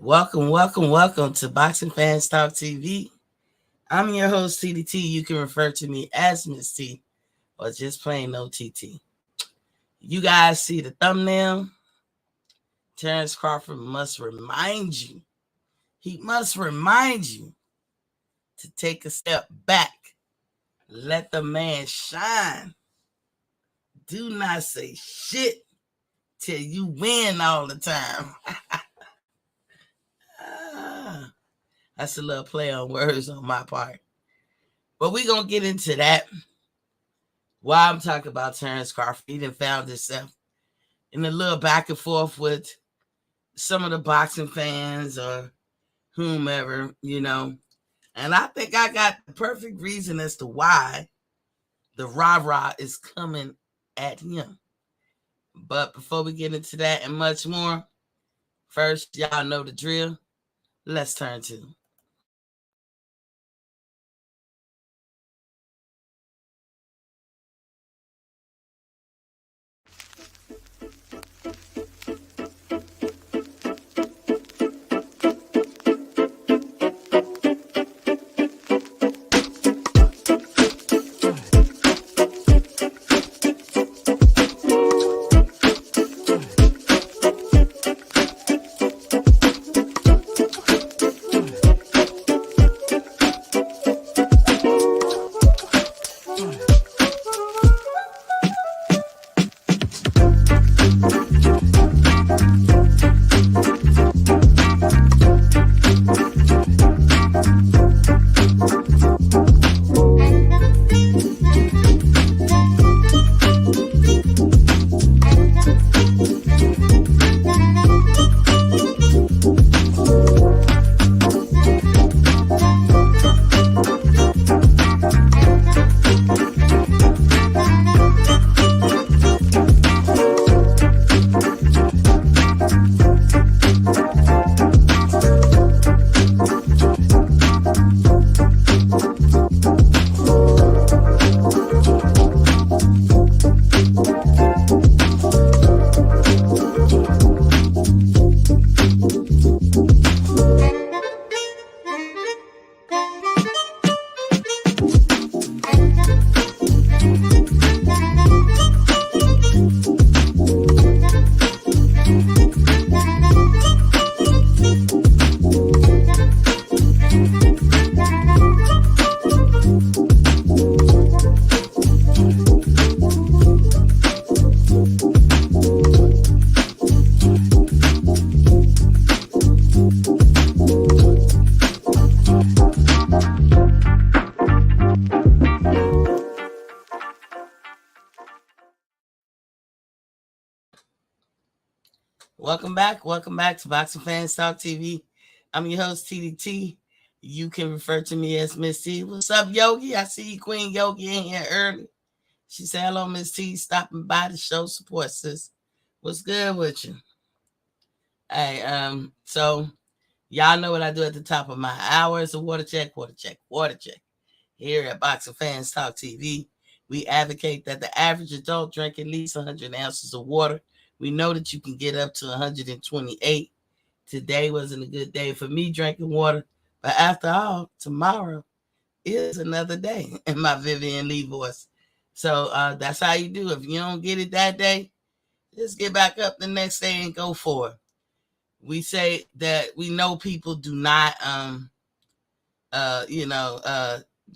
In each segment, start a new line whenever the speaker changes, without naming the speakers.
Welcome to Boxing Fans Talk TV. I'm your host, TDT. You can refer to me as Miss T or just plain old TT. You guys see the thumbnail? Terence Crawford must remind you. He must remind you to take a step back. Let the man shine. Do not say shit till you win all the time. That's a little play on words on my part. But we're going to get into that while I'm talking about Terence Crawford. He done found himself in a little back and forth with some of the boxing fans or whomever, And I think I got the perfect reason as to why the rah-rah is coming at him. But before we get into that and much more, first, y'all know the drill. Let's turn to Welcome back to Boxing Fans Talk TV. I'm your host, TDT. You can refer to me as Miss T. What's up, Yogi? I see Queen Yogi in here early. She said, hello, Miss T, stopping by to show support, sis. What's good with you? Hey, so y'all know what I do at the top of my hour. It's a water check. Here at Boxing Fans Talk TV, we advocate that the average adult drink at least 100 ounces of water. We know that you can get up to 128. Today wasn't a good day for me drinking water, but after all, tomorrow is another day in my Vivian Lee voice. So that's how you do. If you don't get it that day, just get back up the next day and go for it. We say that we know people do not,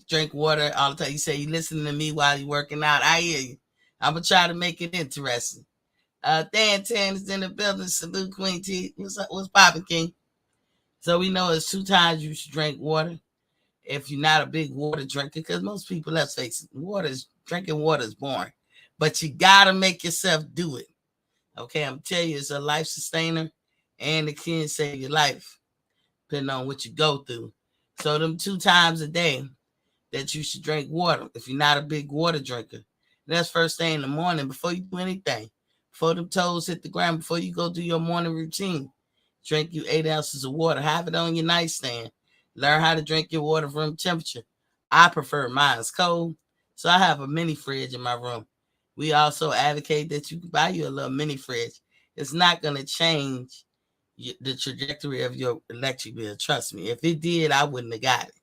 drink water all the time. You say you listen to me while you're working out. I hear you. I'm going to try to make it interesting. Dan Tan is in the building. Salute, Queen T. What's poppin', King? So we know it's 2 times you should drink water if you're not a big water drinker, because most people, let's face it, drinking water is boring. But you got to make yourself do it. Okay, I'm telling you, it's a life sustainer and it can save your life, depending on what you go through. So them 2 times a day that you should drink water, if you're not a big water drinker. That's first thing in the morning before you do anything. Before them toes hit the ground, before you go do your morning routine. Drink you 8 ounces of water. Have it on your nightstand. Learn how to drink your water room temperature. I prefer mine's cold, so I have a mini fridge in my room. We also advocate that you can buy you a little mini fridge. It's not going to change the trajectory of your electric bill. Trust me, if it did, I wouldn't have got it.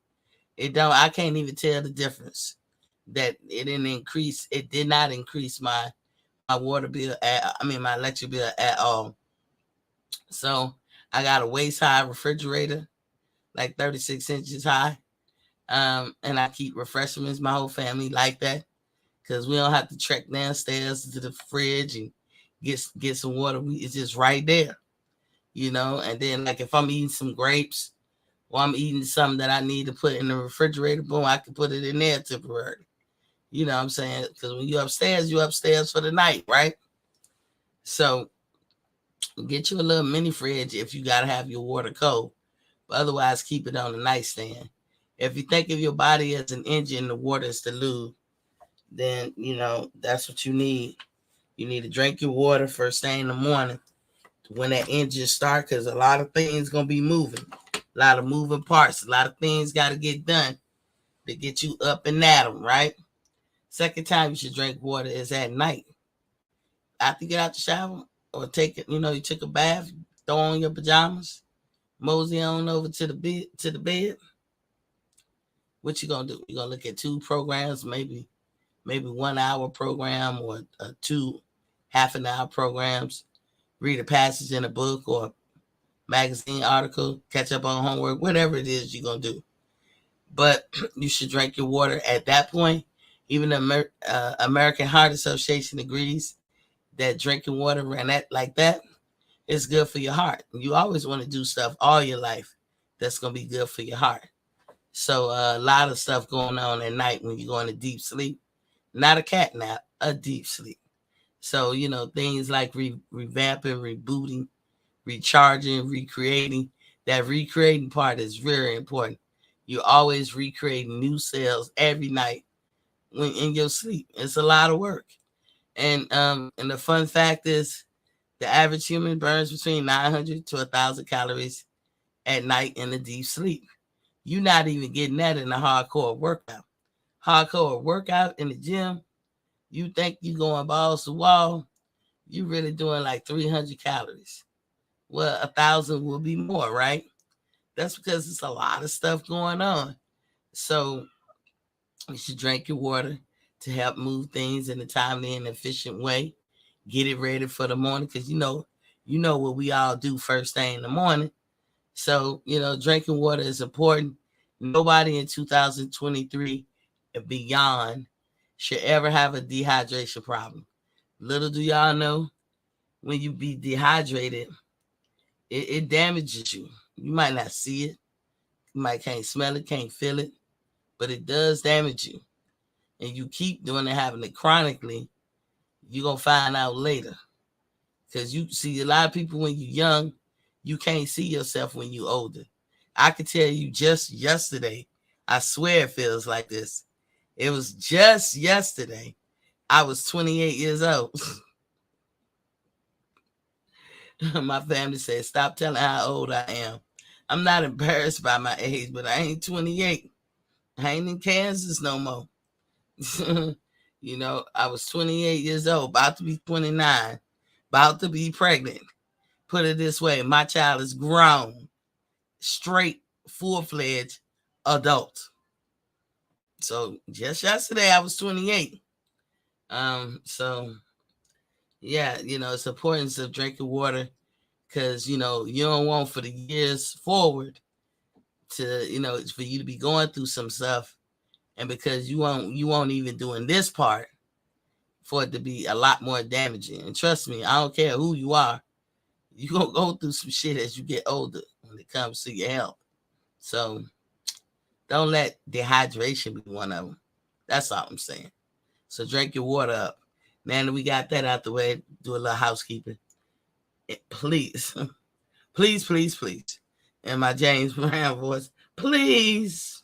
It don't. I can't even tell the difference. That it didn't increase. It did not increase my water bill. My electric bill at all. So I got a waist high refrigerator, like 36 inches high. And I keep refreshments. My whole family like that because we don't have to trek downstairs to the fridge and get some water. It's just right there, And then like if I'm eating some grapes or I'm eating something that I need to put in the refrigerator, boom, I can put it in there temporarily. You know what I'm saying? Because when you're upstairs for the night, right? So get you a little mini fridge if you gotta have your water cold. But otherwise, keep it on the nightstand. If you think of your body as an engine, the water is the lube, then that's what you need. You need to drink your water first thing in the morning when that engine starts, because a lot of things gonna be moving, a lot of moving parts, a lot of things got to get done to get you up and at them, right? Second time you should drink water is at night after you get out the shower or take it. You took a bath, throw on your pajamas, mosey on over to the bed. What you gonna do? You gonna look at 2 programs, maybe 1 hour program or 2 half an hour programs. Read a passage in a book or magazine article, catch up on homework, whatever it is you're gonna do. But you should drink your water at that point. Even the American Heart Association agrees that drinking water like that is good for your heart. You always want to do stuff all your life that's gonna be good for your heart. So a lot of stuff going on at night when you go into deep sleep. Not a cat nap, a deep sleep. So, things like revamping, rebooting, recharging, recreating. That recreating part is very important. You're always recreating new cells every night when in your sleep. It's a lot of work. And the fun fact is the average human burns between 900 to 1,000 calories at night in a deep sleep. You're not even getting that in a hardcore workout. Hardcore workout in the gym, you think you going balls to wall, you really doing like 300 calories. Well, 1,000 will be more, right? That's because it's a lot of stuff going on. So you should drink your water to help move things in a timely and efficient way. Get it ready for the morning because you know what we all do first thing in the morning. So, drinking water is important. Nobody in 2023 and beyond should ever have a dehydration problem. Little do y'all know, when you be dehydrated, it damages you. You might not see it. You might can't smell it, can't feel it, but it does damage you. And you keep doing it, having it chronically, you're going to find out later. Because you see a lot of people when you're young, you can't see yourself when you're older. I could tell you just yesterday, I swear it feels like this. It was just yesterday. I was 28 years old. My family said, stop telling how old I am. I'm not embarrassed by my age, but I ain't 28. I ain't in Kansas no more. I was 28 years old, about to be 29, about to be pregnant. Put it this way, my child is grown, straight, full-fledged adult. So just yesterday I was 28. So yeah, it's the importance of drinking water because you don't want for the years forward to for you to be going through some stuff, and because you won't even doing this part for it to be a lot more damaging. And trust me, I don't care who you are, you're gonna go through some shit as you get older when it comes to your health. So don't let dehydration be one of them. That's all I'm saying. So drink your water up. Now that we got that out the way, do a little housekeeping. Please, please, please, please. In my James Brown voice, please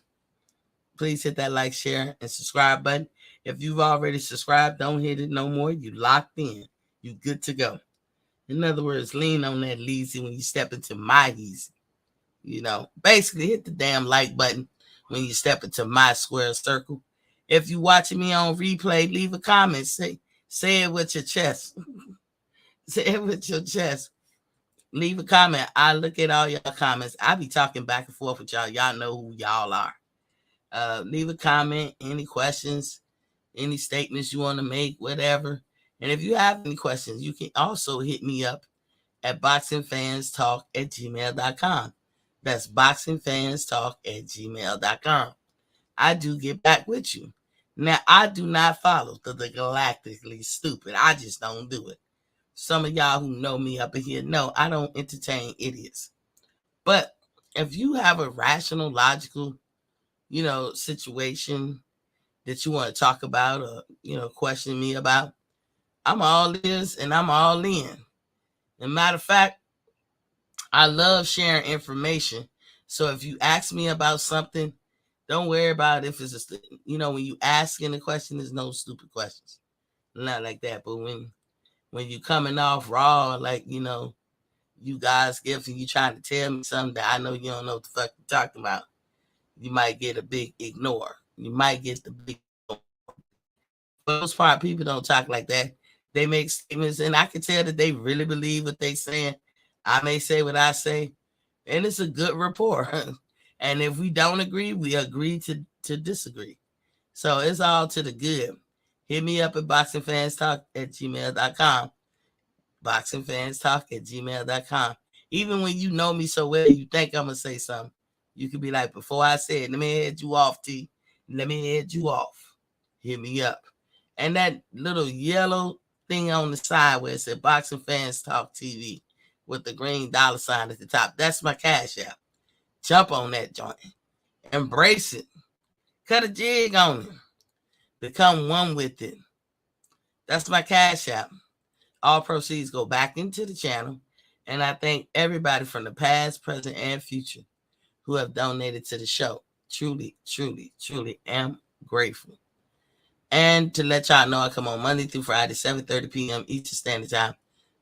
hit that like, share, and subscribe button. If you've already subscribed, don't hit it no more. You locked in. You good to go. In other words, lean on that leasy when you step into my easy. Basically hit the damn like button when you step into my square circle. If you're watching me on replay, leave a comment. Say it with your chest. Say it with your chest. leave a comment. I look at all y'all comments. I be talking back and forth with y'all. Y'all know who y'all are. Leave a comment, any questions, any statements you want to make, whatever. And if you have any questions, you can also hit me up at boxingfanstalk@gmail.com. That's boxingfanstalk@gmail.com. I do get back with you. Now, I do not follow the galactically stupid. I just don't do it. Some of y'all who know me up in here know I don't entertain idiots. But if you have a rational, logical, situation that you want to talk about or, question me about, I'm all ears and I'm all in. And matter of fact, I love sharing information. So if you ask me about something, don't worry about if it's when you asking a question, there's no stupid questions. Not like that. But when you coming off raw, like, you guys gifts and you trying to tell me something that I know you don't know what the fuck you're talking about, you might get a big ignore. You might get the big ignore. For the most part, people don't talk like that. They make statements, and I can tell that they really believe what they saying. I may say what I say, and it's a good rapport. And if we don't agree, we agree to disagree. So it's all to the good. Hit me up at boxingfanstalk@gmail.com. boxingfanstalk@gmail.com. Even when you know me so well, you think I'm going to say something. You could be like, before I say it, let me head you off, T. Let me head you off. Hit me up. And that little yellow thing on the side where it said Boxing Fans Talk TV with the green dollar sign at the top, that's my Cash App. Jump on that joint. Embrace it. Cut a jig on it. Become one with it. That's my Cash App. All proceeds go back into the channel. And I thank everybody from the past, present, and future who have donated to the show. Truly, truly, truly am grateful. And to let y'all know, I come on Monday through Friday, 7:30 p.m. Eastern Standard Time.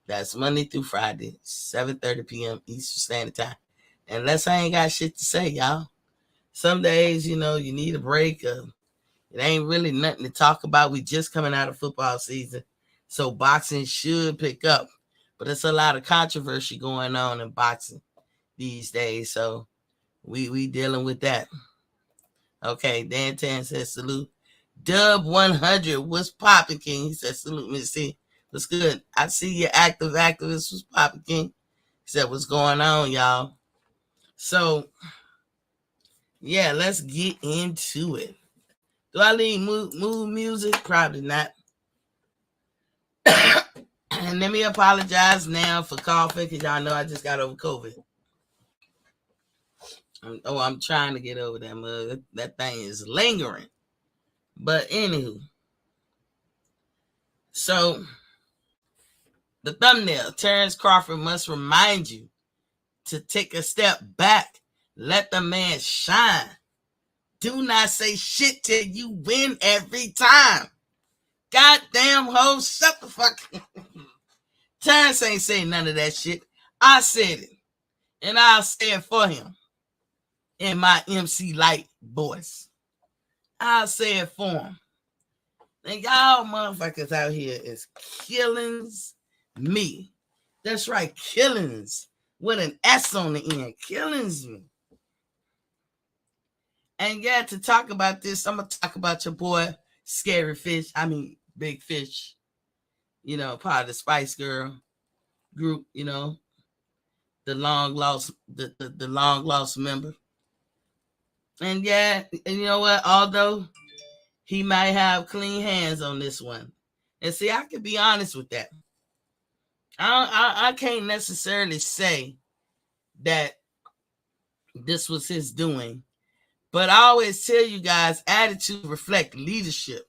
That's Monday through Friday, 7:30 p.m. Eastern Standard Time. Unless I ain't got shit to say, y'all. Some days, you need a break. It ain't really nothing to talk about. We just coming out of football season. So boxing should pick up. But it's a lot of controversy going on in boxing these days. So we dealing with that. Okay, Dan Tan says salute. Dub 100, what's popping, King? He said salute, Miss C. What's good? I see you active activist. What's popping, King? He said what's going on, y'all? So yeah, let's get into it. Do I leave move music? Probably not. And let me apologize now for coughing, because y'all know I just got over COVID. I'm trying to get over that mug. That thing is lingering. But anywho. So, the thumbnail, Terence Crawford must remind you to take a step back. Let the man shine. Do not say shit till you win every time. Goddamn hoe, shut the fuck up. Terence ain't saying none of that shit. I said it. And I'll say it for him in my MC Light voice. I'll say it for him. And y'all motherfuckers out here is killings me. That's right, killings with an S on the end. Killings me. And yeah, to talk about this, I'm going to talk about your boy, Scary Fish. I mean, Big Fish. Part of the Spice Girl group, the long lost member. And yeah, and you know what? Although he might have clean hands on this one. And see, I can be honest with that. I can't necessarily say that this was his doing. But I always tell you guys, attitude reflect leadership.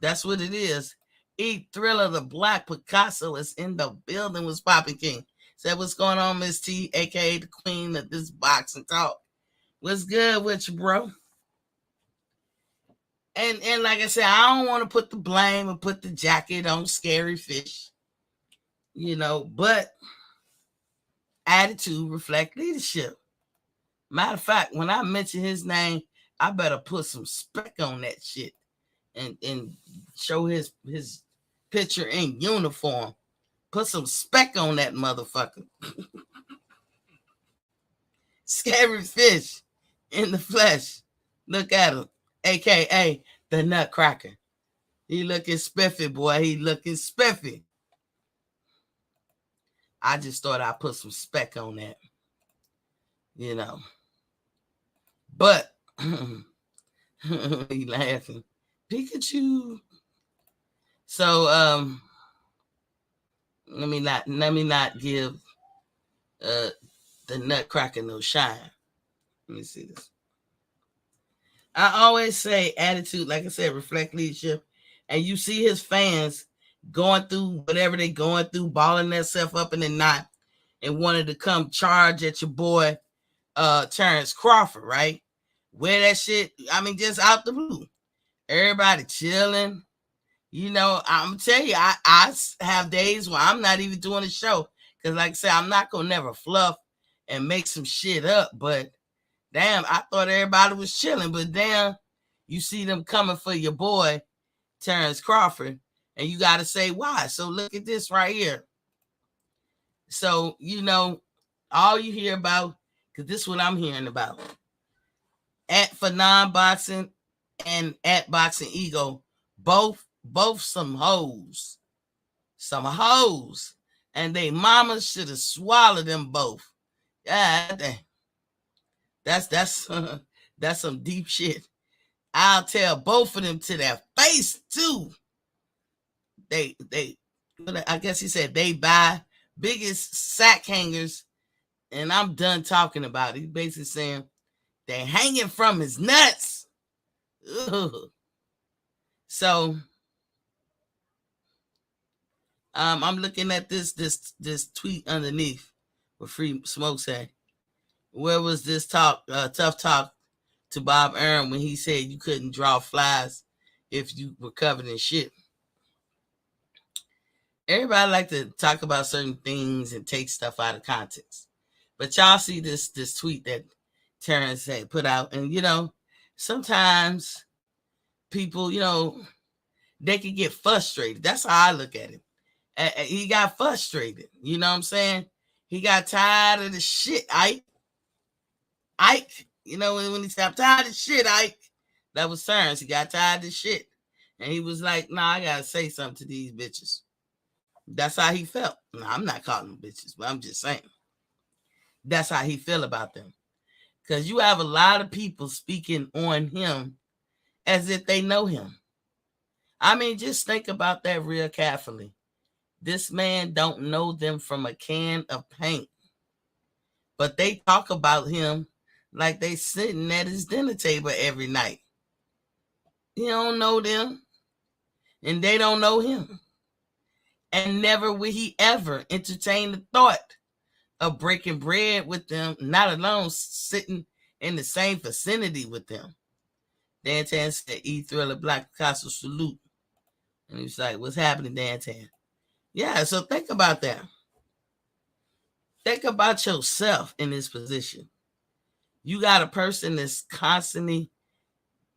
That's what it is. E Thriller, the Black Picasso, is in the building with Poppy King. Said, what's going on, Miss T, a.k.a. the queen of this boxing talk? What's good with you, bro? And like I said, I don't want to put the blame or put the jacket on Scary Fish. But attitude reflect leadership. Matter of fact, when I mention his name, I better put some spec on that shit and show his picture in uniform Put some speck on that motherfucker. Scary fish in the flesh. Look at him. AKA the Nutcracker. He looking spiffy, boy. He looking spiffy. I just thought I'd put some speck on that. You know. But he laughing. Pikachu. So let me not give the Nutcracker no shine. Let me see this. I always say attitude, like I said, reflect leadership. And you see his fans going through whatever they going through, balling themselves up in the knot and wanted to come charge at your boy Terence Crawford, right? Wear that shit, I mean, just out the blue. Everybody chilling. You know, I'm gonna tell you, I have days where I'm not even doing a show. Because like I said, I'm not gonna never fluff and make some shit up. But damn, I thought everybody was chilling. But damn, you see them coming for your boy, Terence Crawford. And you got to say why. So look at this right here. So, you know, all you hear about, because this is what I'm hearing about. For non-boxing and at Boxing Ego, both some hoes. Some hoes. And they mamas should have swallowed them both. God damn. That's some deep shit. I'll tell both of them to their face too. They I guess he said they buy biggest sack hangers, and I'm done talking about it. He's basically saying they're hanging from his nuts. Ugh. So I'm looking at this tweet underneath with Free Smoke say, where was this tough talk to Bob Aaron when he said you couldn't draw flies if you were covered in shit? Everybody like to talk about certain things and take stuff out of context. But y'all see this tweet that Terence had put out. And, you know, sometimes people, you know, they can get frustrated. That's how I look at it. He got frustrated. You know what I'm saying? He got tired of the shit, Ike. You know, when he said, I'm tired of shit, Ike. That was Terence. He got tired of shit. And he was like, nah, I got to say something to these bitches. That's how he felt. No, I'm not calling them bitches, but I'm just saying. That's how he feel about them. Because you have a lot of people speaking on him as if they know him. I mean, just think about that real carefully. This man don't know them from a can of paint. But they talk about him like they sitting at his dinner table every night. He don't know them. And they don't know him. And never will he ever entertain the thought of breaking bread with them, not alone sitting in the same vicinity with them. Dantan said, Thriller, Black Picasso, salute. And he was like, what's happening, Dantan? Yeah, so think about that. Think about yourself in this position. You got a person that's constantly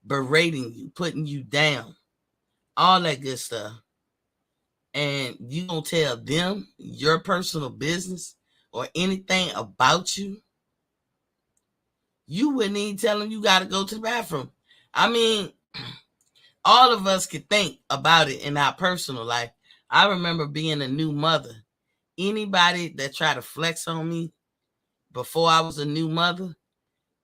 berating you, putting you down, all that good stuff. And you don't tell them your personal business or anything about you, you wouldn't even tell them you got to go to the bathroom. I mean, all of us could think about it in our personal life. I remember being a new mother. Anybody that tried to flex on me before I was a new mother,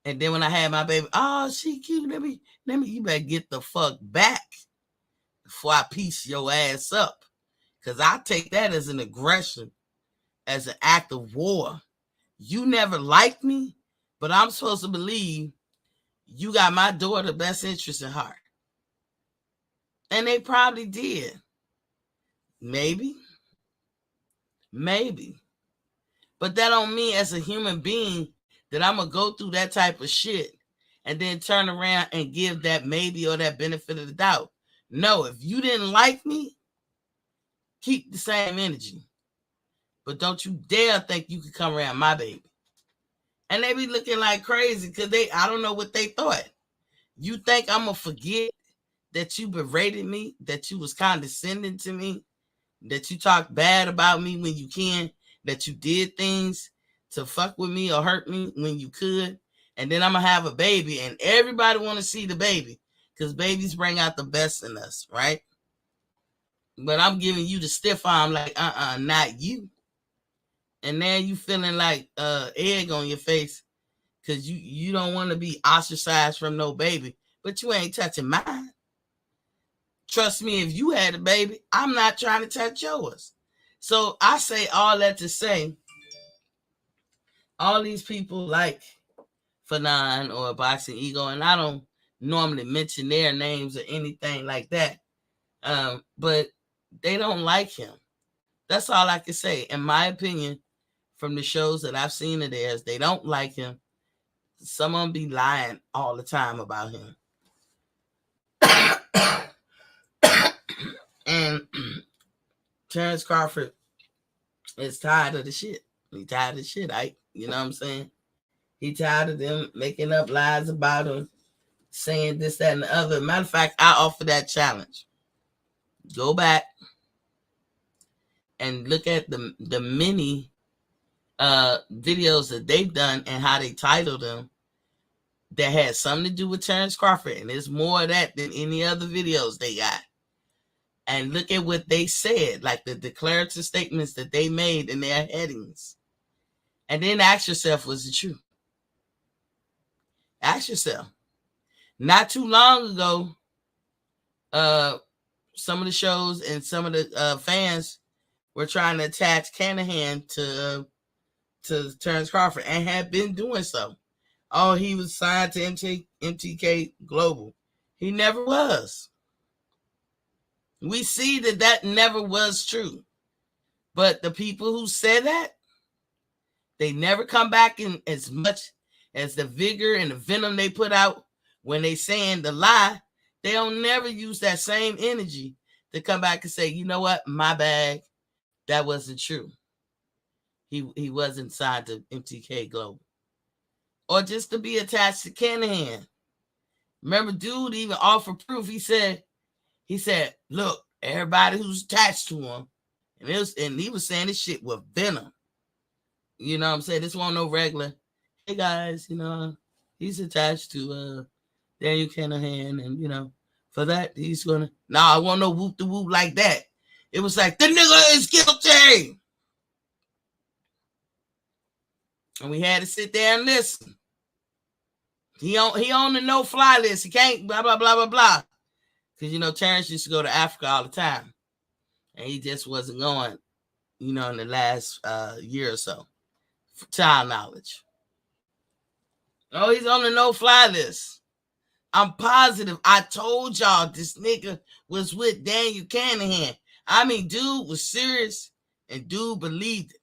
and then when I had my baby, oh, she cute. Let me, you better get the fuck back before I piece your ass up. Because I take that as an aggression, as an act of war. You never liked me, but I'm supposed to believe you got my daughter's best interest in heart. And they probably did. Maybe. But that don't mean as a human being that I'm going to go through that type of shit and then turn around and give that maybe or that benefit of the doubt. No, if you didn't like me, keep the same energy. But don't you dare think you could come around my baby. And they be looking like crazy because I don't know what they thought. You think I'm going to forget that you berated me, that you was condescending to me, that you talk bad about me when you can, that you did things to fuck with me or hurt me when you could, and then I'm gonna have a baby and everybody want to see the baby because babies bring out the best in us, right? But I'm giving you the stiff arm like, not you. And now you feeling like egg on your face because you don't want to be ostracized from no baby, but you ain't touching mine. Trust me, if you had a baby, I'm not trying to touch yours. So I say all that to say, all these people like Fanon or Boxing Ego, and I don't normally mention their names or anything like that, but they don't like him. That's all I can say. In my opinion, from the shows that I've seen of theirs, they don't like him. Some of them be lying all the time about him. And Terence Crawford is tired of the shit. He tired of the shit, you know what I'm saying? He tired of them making up lies about him, saying this, that, and the other. Matter of fact, I offer that challenge. Go back and look at the many videos that they've done and how they titled them that had something to do with Terence Crawford. And there's more of that than any other videos they got. And look at what they said, like the declarative statements that they made in their headings. And then ask yourself, was it true? Ask yourself. Not too long ago, some of the shows and some of the fans were trying to attach Canahan to Terence Crawford and had been doing so. Oh, he was signed to MTK Global. He never was. We see that never was true. But the people who said that, they never come back in as much as the vigor and the venom they put out when they saying the lie. They don't never use that same energy to come back and say, you know what, my bad, that wasn't true. He wasn't signed to MTK Global. Or just to be attached to Canahan. Remember, dude even offered proof. He said, look, everybody who's attached to him, and he was saying this shit with venom. You know what I'm saying? This wasn't no regular, hey guys, he's attached to Daniel Canahan, and for that he's gonna I want no whoop the whoop like that. It was like the nigga is guilty. And we had to sit there and listen. He on the no-fly list. He can't blah blah blah blah blah. Because Terrence used to go to Africa all the time. And he just wasn't going, in the last year or so. To our knowledge. Oh, he's on the no-fly list. I'm positive. I told y'all this nigga was with Daniel Canahan. I mean, dude was serious and dude believed it.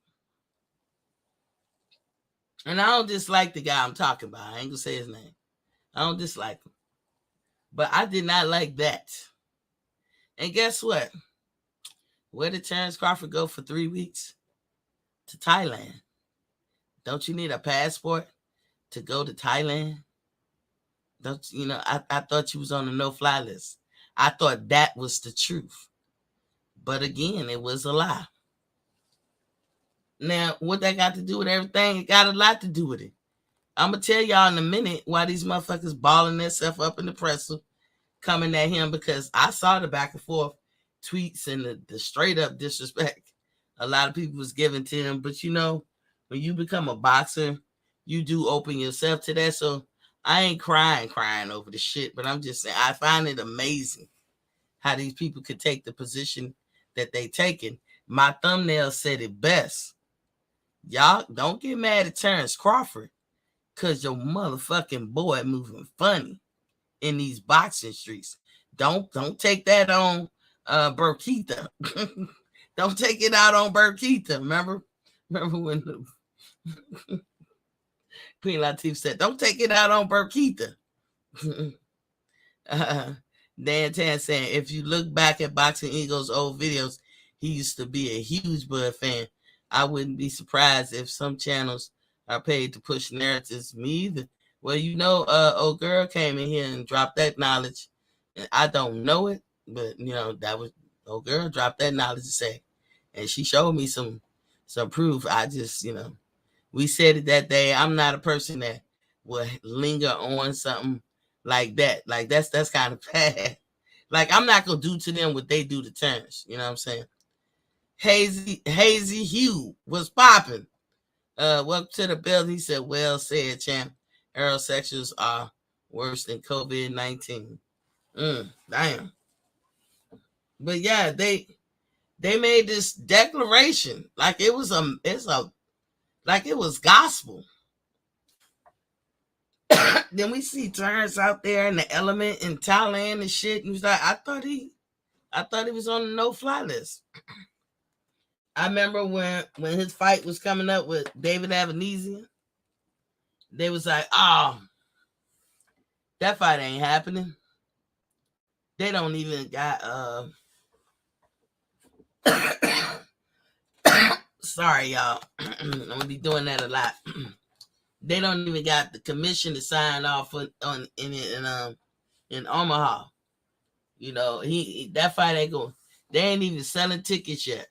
And I don't dislike the guy I'm talking about. I ain't gonna say his name. I don't dislike him. But I did not like that. And guess what? Where did Terence Crawford go for 3 weeks? To Thailand. Don't you need a passport to go to Thailand? I thought you was on the no-fly list. I thought that was the truth. But again, it was a lie. Now, what that got to do with everything? It got a lot to do with it. I'm going to tell y'all in a minute why these motherfuckers balling themselves up in the presser coming at him, because I saw the back and forth tweets and the straight up disrespect a lot of people was giving to him. But when you become a boxer, you do open yourself to that. So I ain't crying over the shit, but I'm just saying I find it amazing how these people could take the position that they taken. My thumbnail said it best. Y'all don't get mad at Terence Crawford because your motherfucking boy moving funny in these boxing streets. Don't take that on Burkita. Don't take it out on Burkita. Remember when Queen Latifah said, don't take it out on Burkita. Dan Tan saying, if you look back at Boxing Ego's old videos, he used to be a huge Bud fan. I wouldn't be surprised if some channels are paid to push narratives. Me either. Well, old girl came in here and dropped that knowledge. I don't know it, but that was old girl dropped that knowledge to say, and she showed me some proof. I just, we said it that day. I'm not a person that would linger on something like that. Like that's kind of bad. Like I'm not gonna do to them what they do to Terrence. You know what I'm saying? Hazy Hugh was popping. Welcome to the building. He said, "Well said, champ. Aerosexuals are worse than COVID-19." Damn. But yeah, they made this declaration like it was like it was gospel. Then we see Terrence out there in the element in Thailand and shit. And he's like, I thought he was on the no-fly list. I remember when his fight was coming up with David Avanesian, they was like, oh, that fight ain't happening. They don't even got sorry, y'all. I'm gonna be doing that a lot. They don't even got the commission to sign off in Omaha. That fight ain't going. They ain't even selling tickets yet.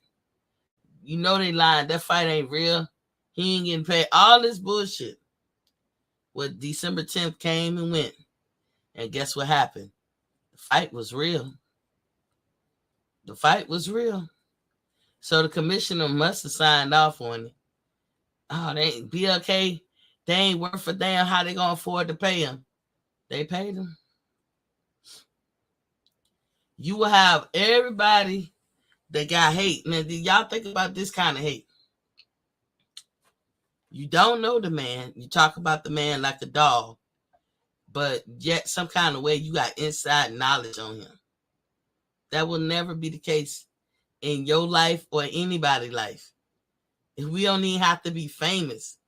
They lying. That fight ain't real. He ain't getting paid. All this bullshit. Well, December 10th came and went. And guess what happened? The fight was real. The fight was real. So the commissioner must have signed off on it. Oh, they ain't BLK. They ain't worth a damn how they gonna afford to pay him. They paid him. You will have everybody that got hate. Now, did y'all think about this kind of hate? You don't know the man. You talk about the man like a dog, but yet some kind of way you got inside knowledge on him. That will never be the case in your life or anybody's life. We don't even have to be famous.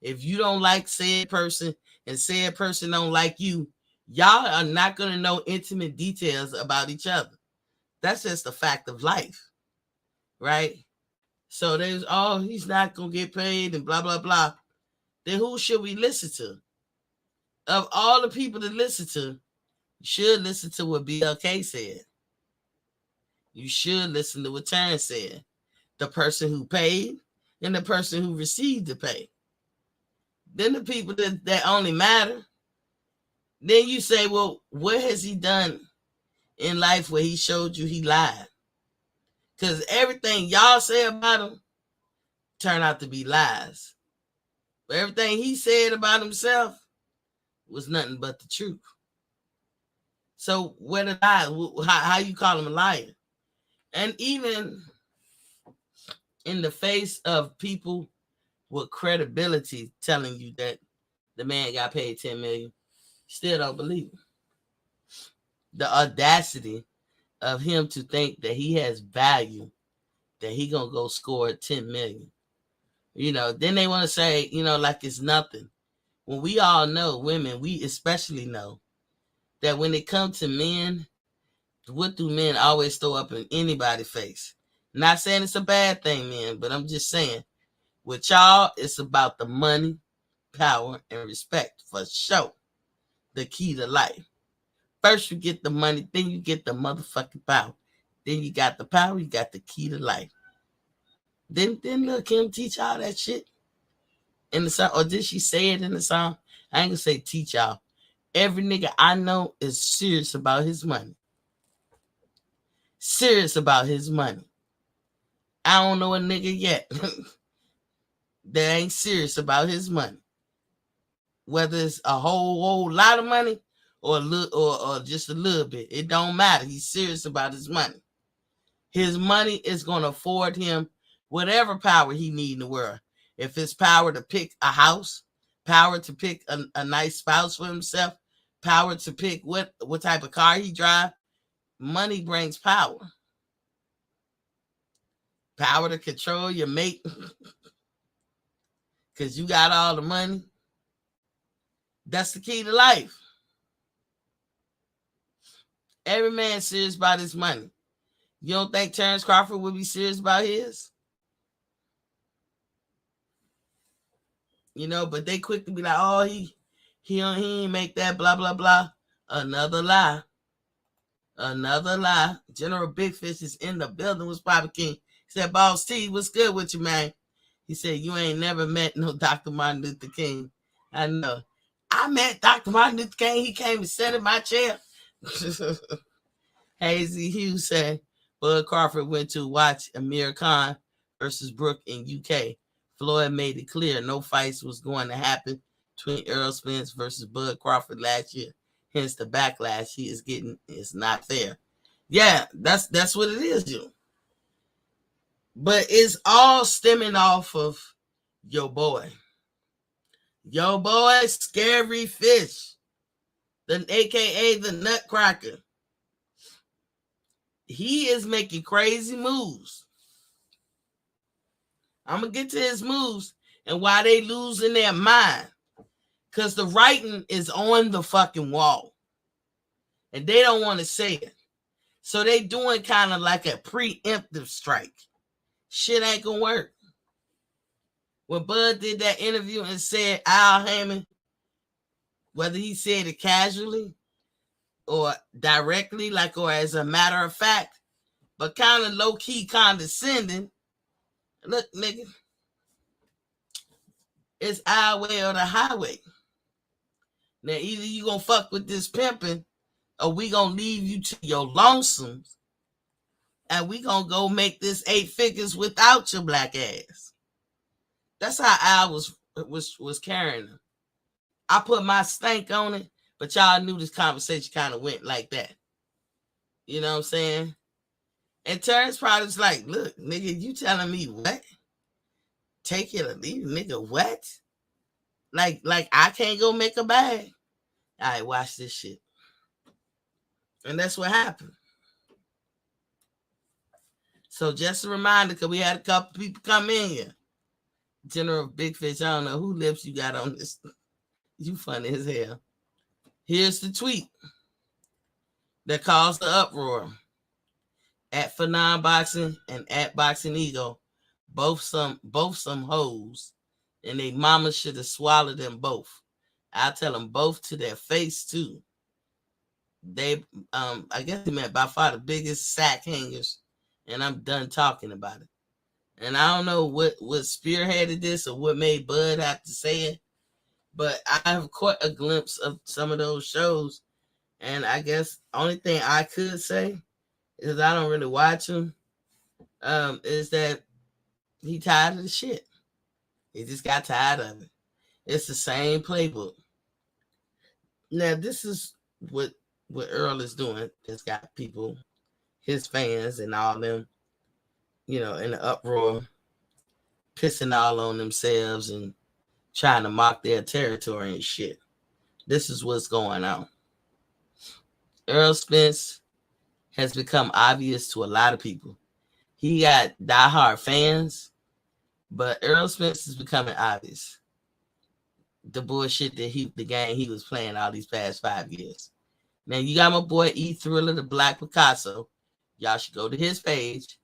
If you don't like said person and said person don't like you, y'all are not going to know intimate details about each other. That's just a fact of life, right? So there's, he's not going to get paid and blah, blah, blah. Then who should we listen to? Of all the people to listen to, you should listen to what BLK said. You should listen to what Terrence said. The person who paid and the person who received the pay. Then the people that only matter. Then you say, well, what has he done in life where he showed you he lied? Because everything y'all say about him turned out to be lies. But everything he said about himself was nothing but the truth. So where the lie? How you call him a liar? And even in the face of people with credibility telling you that the man got paid $10 million, still don't believe him. The audacity of him to think that he has value, that he gonna go score $10 million. Then they want to say, like it's nothing. When we all know, women, we especially know that when it comes to men, what do men always throw up in anybody's face? Not saying it's a bad thing, man, but I'm just saying, with y'all, it's about the money, power, and respect for sure. The key to life. First you get the money, then you get the motherfucking power. Then you got the power, you got the key to life. Then look, him teach all that shit in the song. Or did she say it in the song? I ain't gonna say teach y'all. Every nigga I know is serious about his money. Serious about his money. I don't know a nigga yet that ain't serious about his money. Whether it's a whole lot of money or a little, or just a little bit, it don't matter. He's serious about his money. His money is going to afford him whatever power he need in the world. If it's power to pick a house, power to pick a nice spouse for himself, power to pick what type of car he drive, money brings power. Power to control your mate because you got all the money. That's the key to life. Every man serious about his money. You don't think Terence Crawford would be serious about his? But they quick to be like, oh, he ain't make that, blah, blah, blah. Another lie. General Big Fish is in the building with Bobby King. He said, Boss T, what's good with you, man? He said, you ain't never met no Dr. Martin Luther King. I know. I met Dr. Martin Luther King. He came and sat in my chair. Hazy Hughes said, Bud Crawford went to watch Amir Khan versus Brooke in UK. Floyd made it clear no fights was going to happen between Errol Spence versus Bud Crawford last year. Hence the backlash he is getting is not fair. Yeah, that's what it is, you. But it's all stemming off of your boy. Your boy, Scary Fish, aka the Nutcracker. He is making crazy moves. I'm going to get to his moves and why they losing their mind. Because the writing is on the fucking wall. And they don't want to say it. So they doing kind of like a preemptive strike. Shit ain't going to work. When Bud did that interview and said Al Hammond, whether he said it casually or directly, like, or as a matter of fact, but kind of low-key condescending, look, nigga, it's our way or the highway. Now, either you gonna fuck with this pimping or we gonna leave you to your lonesomes and we gonna go make this 8 figures without your black ass. That's how Al was carrying them. I put my stank on it, but y'all knew this conversation kind of went like that. You know what I'm saying? And Terence probably was like, look, nigga, you telling me what? Take it or leave it, nigga, what? Like I can't go make a bag. All right, watch this shit. And that's what happened. So just a reminder, because we had a couple people come in here. General Big Fish, I don't know who lips you got on this. You funny as hell. Here's the tweet that caused the uproar. At Phenom Boxing and at Boxing Ego, both some hoes, and they mama should have swallowed them both. I'll tell them both to their face too. They, I guess they meant by far the biggest sack hangers, and I'm done talking about it. And I don't know what spearheaded this or what made Bud have to say it, but I have caught a glimpse of some of those shows, and I guess only thing I could say is I don't really watch him, is that he tired of the shit. He just got tired of it. It's the same playbook. Now, this is what Earl is doing. It's got people, his fans and all them, you know, in the uproar, pissing all on themselves and trying to mock their territory and shit. This is what's going on. Errol Spence has become obvious to a lot of people. He got diehard fans, but Errol Spence is becoming obvious. The bullshit that the game he was playing all these past 5 years. Now you got my boy E Thriller, the Black Picasso. Y'all should go to his page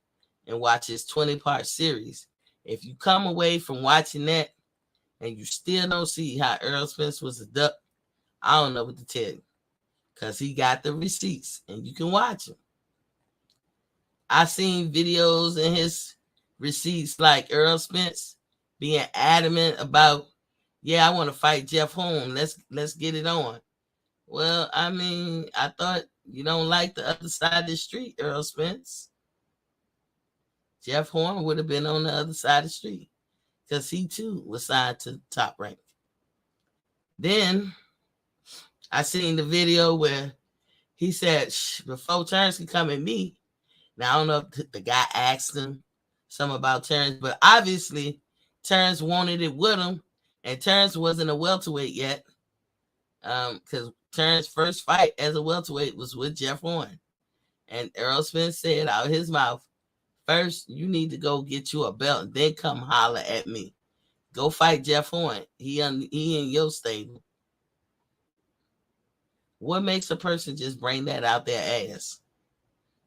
and watch his 20-part series. If you come away from watching that and you still don't see how Errol Spence was a duck, I don't know what to tell you. Because he got the receipts and you can watch them. I seen videos in his receipts like Errol Spence being adamant about, yeah, I want to fight Jeff Horn. Let's get it on. Well, I mean, I thought you don't like the other side of the street, Errol Spence. Jeff Horn would have been on the other side of the street because he too was signed to Top Rank. Then I seen the video where he said, before Terence can come at me. Now, I don't know if the guy asked him something about Terence, but obviously Terence wanted it with him, and Terence wasn't a welterweight yet, because Terence's first fight as a welterweight was with Jeff Horn. And Errol Spence said out of his mouth, first, you need to go get you a belt, then come holler at me. Go fight Jeff Horn. He in your stable. What makes a person just bring that out their ass?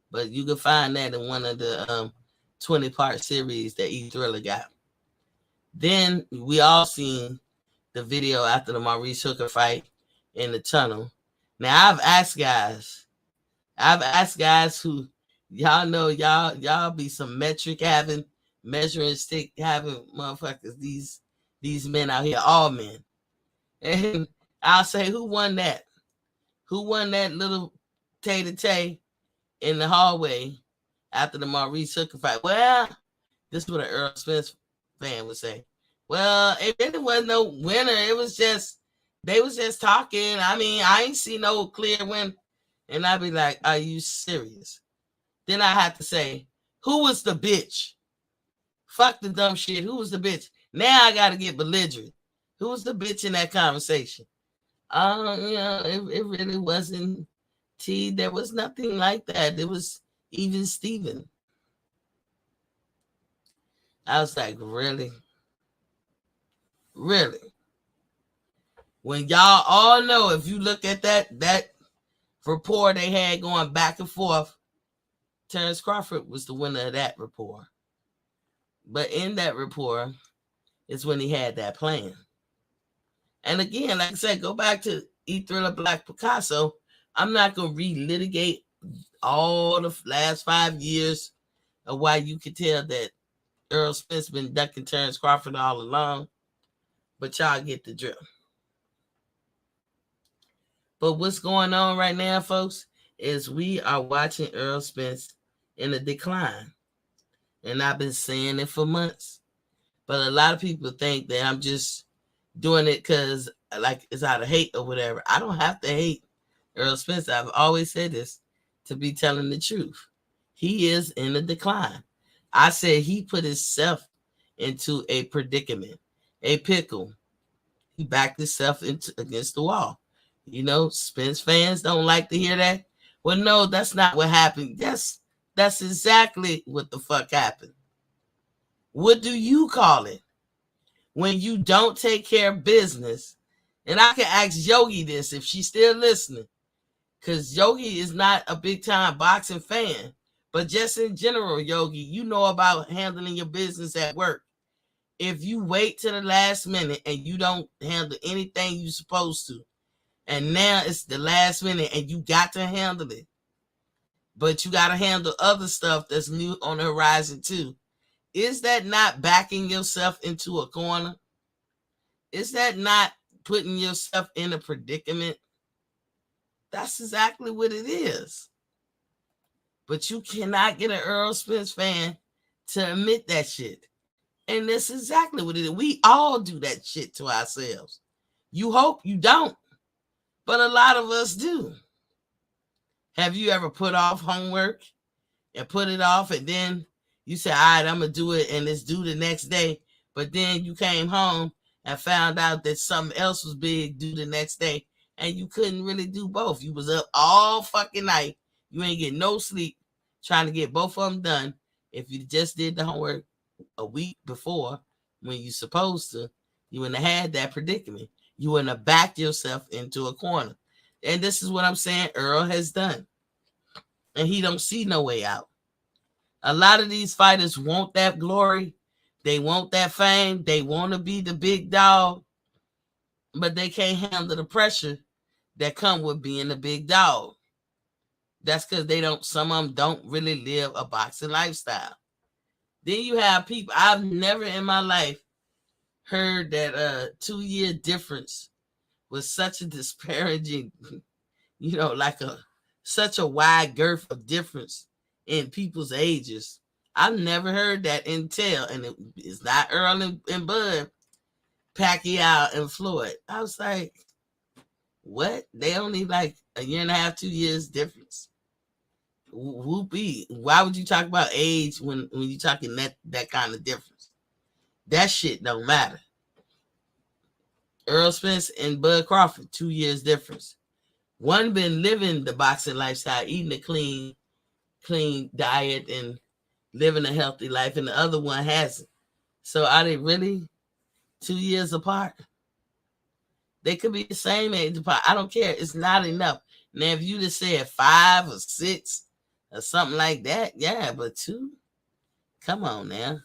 But you can find that in one of the 20-part series that E Thriller got. Then we all seen the video after the Maurice Hooker fight in the tunnel. Now I've asked guys who Y'all know y'all be some metric having, measuring stick having motherfuckers. These men out here, all men. And I'll say, who won that? Who won that little tay-to-tay in the hallway after the Maurice Hooker fight? Well, this is what an Earl Smith fan would say. Well, it really wasn't no winner. It was just, they was just talking. I mean, I ain't see no clear win. And I'd be like, are you serious? Then I had to say, who was the bitch? Fuck the dumb shit. Who was the bitch? Now I got to get belligerent. Who was the bitch in that conversation? It really wasn't T. There was nothing like that. It was even Steven. I was like, really? Really? When y'all all know, if you look at that rapport they had going back and forth, Terence Crawford was the winner of that rapport. But in that rapport is when he had that plan. And again, like I said, go back to E Thriller Black Picasso. I'm not going to relitigate all the last 5 years of why you could tell that Earl Smith's been ducking Terence Crawford all along. But y'all get the drill. But what's going on right now, folks, is we are watching Earl Spence in a decline. And I've been saying it for months. But a lot of people think that I'm just doing it because like it's out of hate or whatever. I don't have to hate Earl Spence. I've always said this to be telling the truth. He is in a decline. I said he put himself into a predicament, a pickle. He backed himself against the wall. You know, Spence fans don't like to hear that. Well, no, that's not what happened. That's exactly what the fuck happened. What do you call it? When you don't take care of business. And I can ask Yogi this if she's still listening. Because Yogi is not a big time boxing fan. But just in general, Yogi, you know about handling your business at work. If you wait to the last minute and you don't handle anything you're supposed to, and now it's the last minute and you got to handle it, but you got to handle other stuff that's new on the horizon too. Is that not backing yourself into a corner? Is that not putting yourself in a predicament? That's exactly what it is. But you cannot get an Earl Spence fan to admit that shit. And that's exactly what it is. We all do that shit to ourselves. You hope you don't, but a lot of us do. Have you ever put off homework and put it off, and then you say, all right, I'm going to do it, and it's due the next day, but then you came home and found out that something else was big due the next day, and you couldn't really do both. You was up all fucking night. You ain't get no sleep trying to get both of them done. If you just did the homework a week before when you supposed to, you wouldn't have had that predicament. You wouldn't have backed yourself into a corner. And this is what I'm saying Earl has done. And he don't see no way out. A lot of these fighters want that glory. They want that fame. They want to be the big dog. But they can't handle the pressure that come with being the big dog. That's because some of them don't really live a boxing lifestyle. Then you have people, I've never in my life heard that a 2-year difference was such a disparaging, like such a wide girth of difference in people's ages. I've never heard that until, and it's not Earl and Bud, Pacquiao and Floyd. I was like, what? They only like a year and a half, 2 years difference. Whoopee. Why would you talk about age when you're talking that kind of difference? That shit don't matter. Earl Spence and Bud Crawford, 2 years difference. One been living the boxing lifestyle, eating a clean diet and living a healthy life, and the other one hasn't. So are they really 2 years apart? They could be the same age apart. I don't care. It's not enough. Now, if you just said 5 or 6 or something like that, yeah, but 2? Come on now.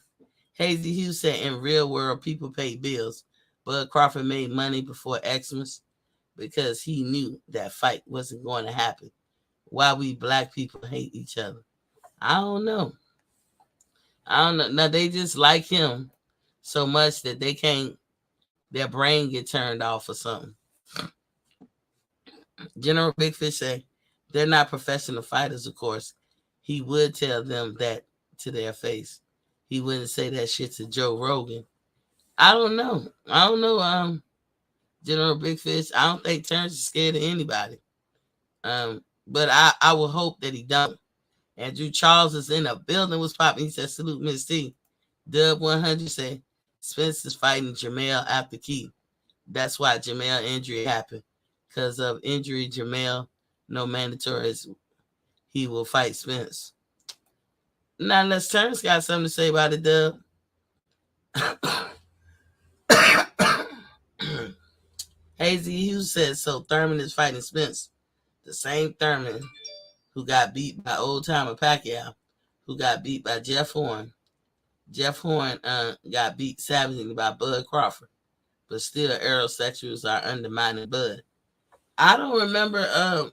Hazy Hughes said, in real world, people pay bills. Bud Crawford made money before Xmas because he knew that fight wasn't going to happen. Why we black people hate each other. I don't know. Now they just like him so much that they can't. Their brain get turned off or something. General Big Fish say they're not professional fighters. Of course, he would tell them that to their face. He wouldn't say that shit to Joe Rogan. I don't know. General Big Fish. I don't think Terrence is scared of anybody. But I will hope that he don't. Andrew Charles is in a building. Was popping. He said, "Salute, Miss T." Dub 100 say Spence is fighting Jamel after Key. That's why Jamel injury happened. Because of injury, Jamel, no mandatories. He will fight Spence. Now, unless Terrence got something to say about it, Dub. Hazy Hughes says, so Thurman is fighting Spence. The same Thurman who got beat by old-timer Pacquiao, who got beat by Jeff Horn. Jeff Horn got beat savagely by Bud Crawford. But still, aerosexuals are undermining Bud. I don't remember.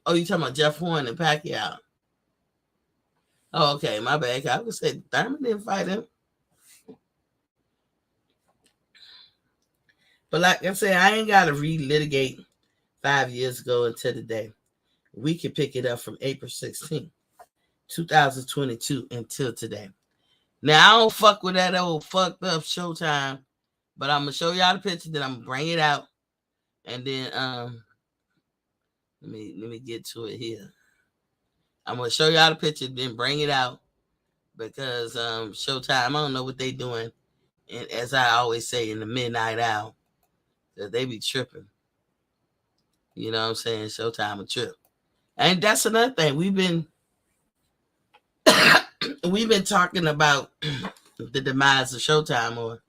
You talking about Jeff Horn and Pacquiao? Oh, okay, my bad. I would say Thurman didn't fight him. But like I said, I ain't got to relitigate 5 years ago until today. We can pick it up from April 16, 2022 until today. Now, I don't fuck with that old fucked up Showtime, but I'm going to show y'all the picture, then I'm going to bring it out. And then, let me get to it here. I'm going to show y'all the picture, then bring it out. Because Showtime, I don't know what they doing. And as I always say, in the midnight hour. That they be tripping. You know what I'm saying? Showtime a trip. And that's another thing. We've been talking about the demise of Showtime, or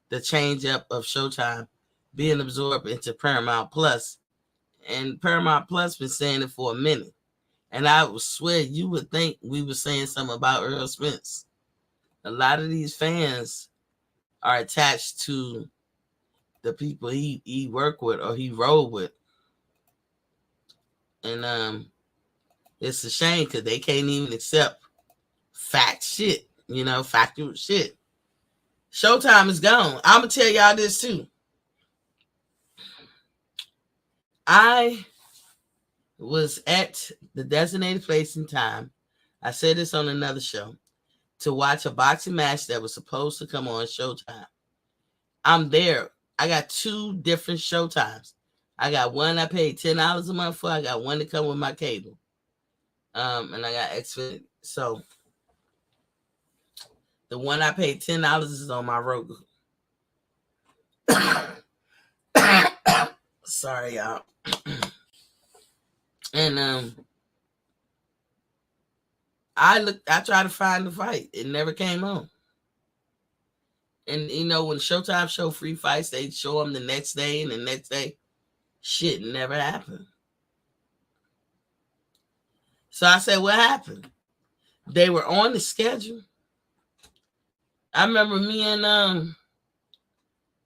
the change up of Showtime being absorbed into Paramount Plus. And Paramount Plus been saying it for a minute. And I would swear you would think we were saying something about Earl Spence. A lot of these fans are attached to the people he worked with or he rode with. And it's a shame because they can't even accept fact shit, factual shit. Showtime is gone. I'm going to tell y'all this too. I was at the designated place in time. I said this on another show, to watch a boxing match that was supposed to come on Showtime. I'm there. I got 2 different Showtimes. I got one I paid $10 a month for. I got one to come with my cable. And I got Xfinity. So the one I paid $10 is on my Roku. Sorry, y'all. And I tried to find the fight. It never came on. And, when Showtime show free fights, they show them the next day, and the next day, shit never happened. So I said, what happened? They were on the schedule. I remember me and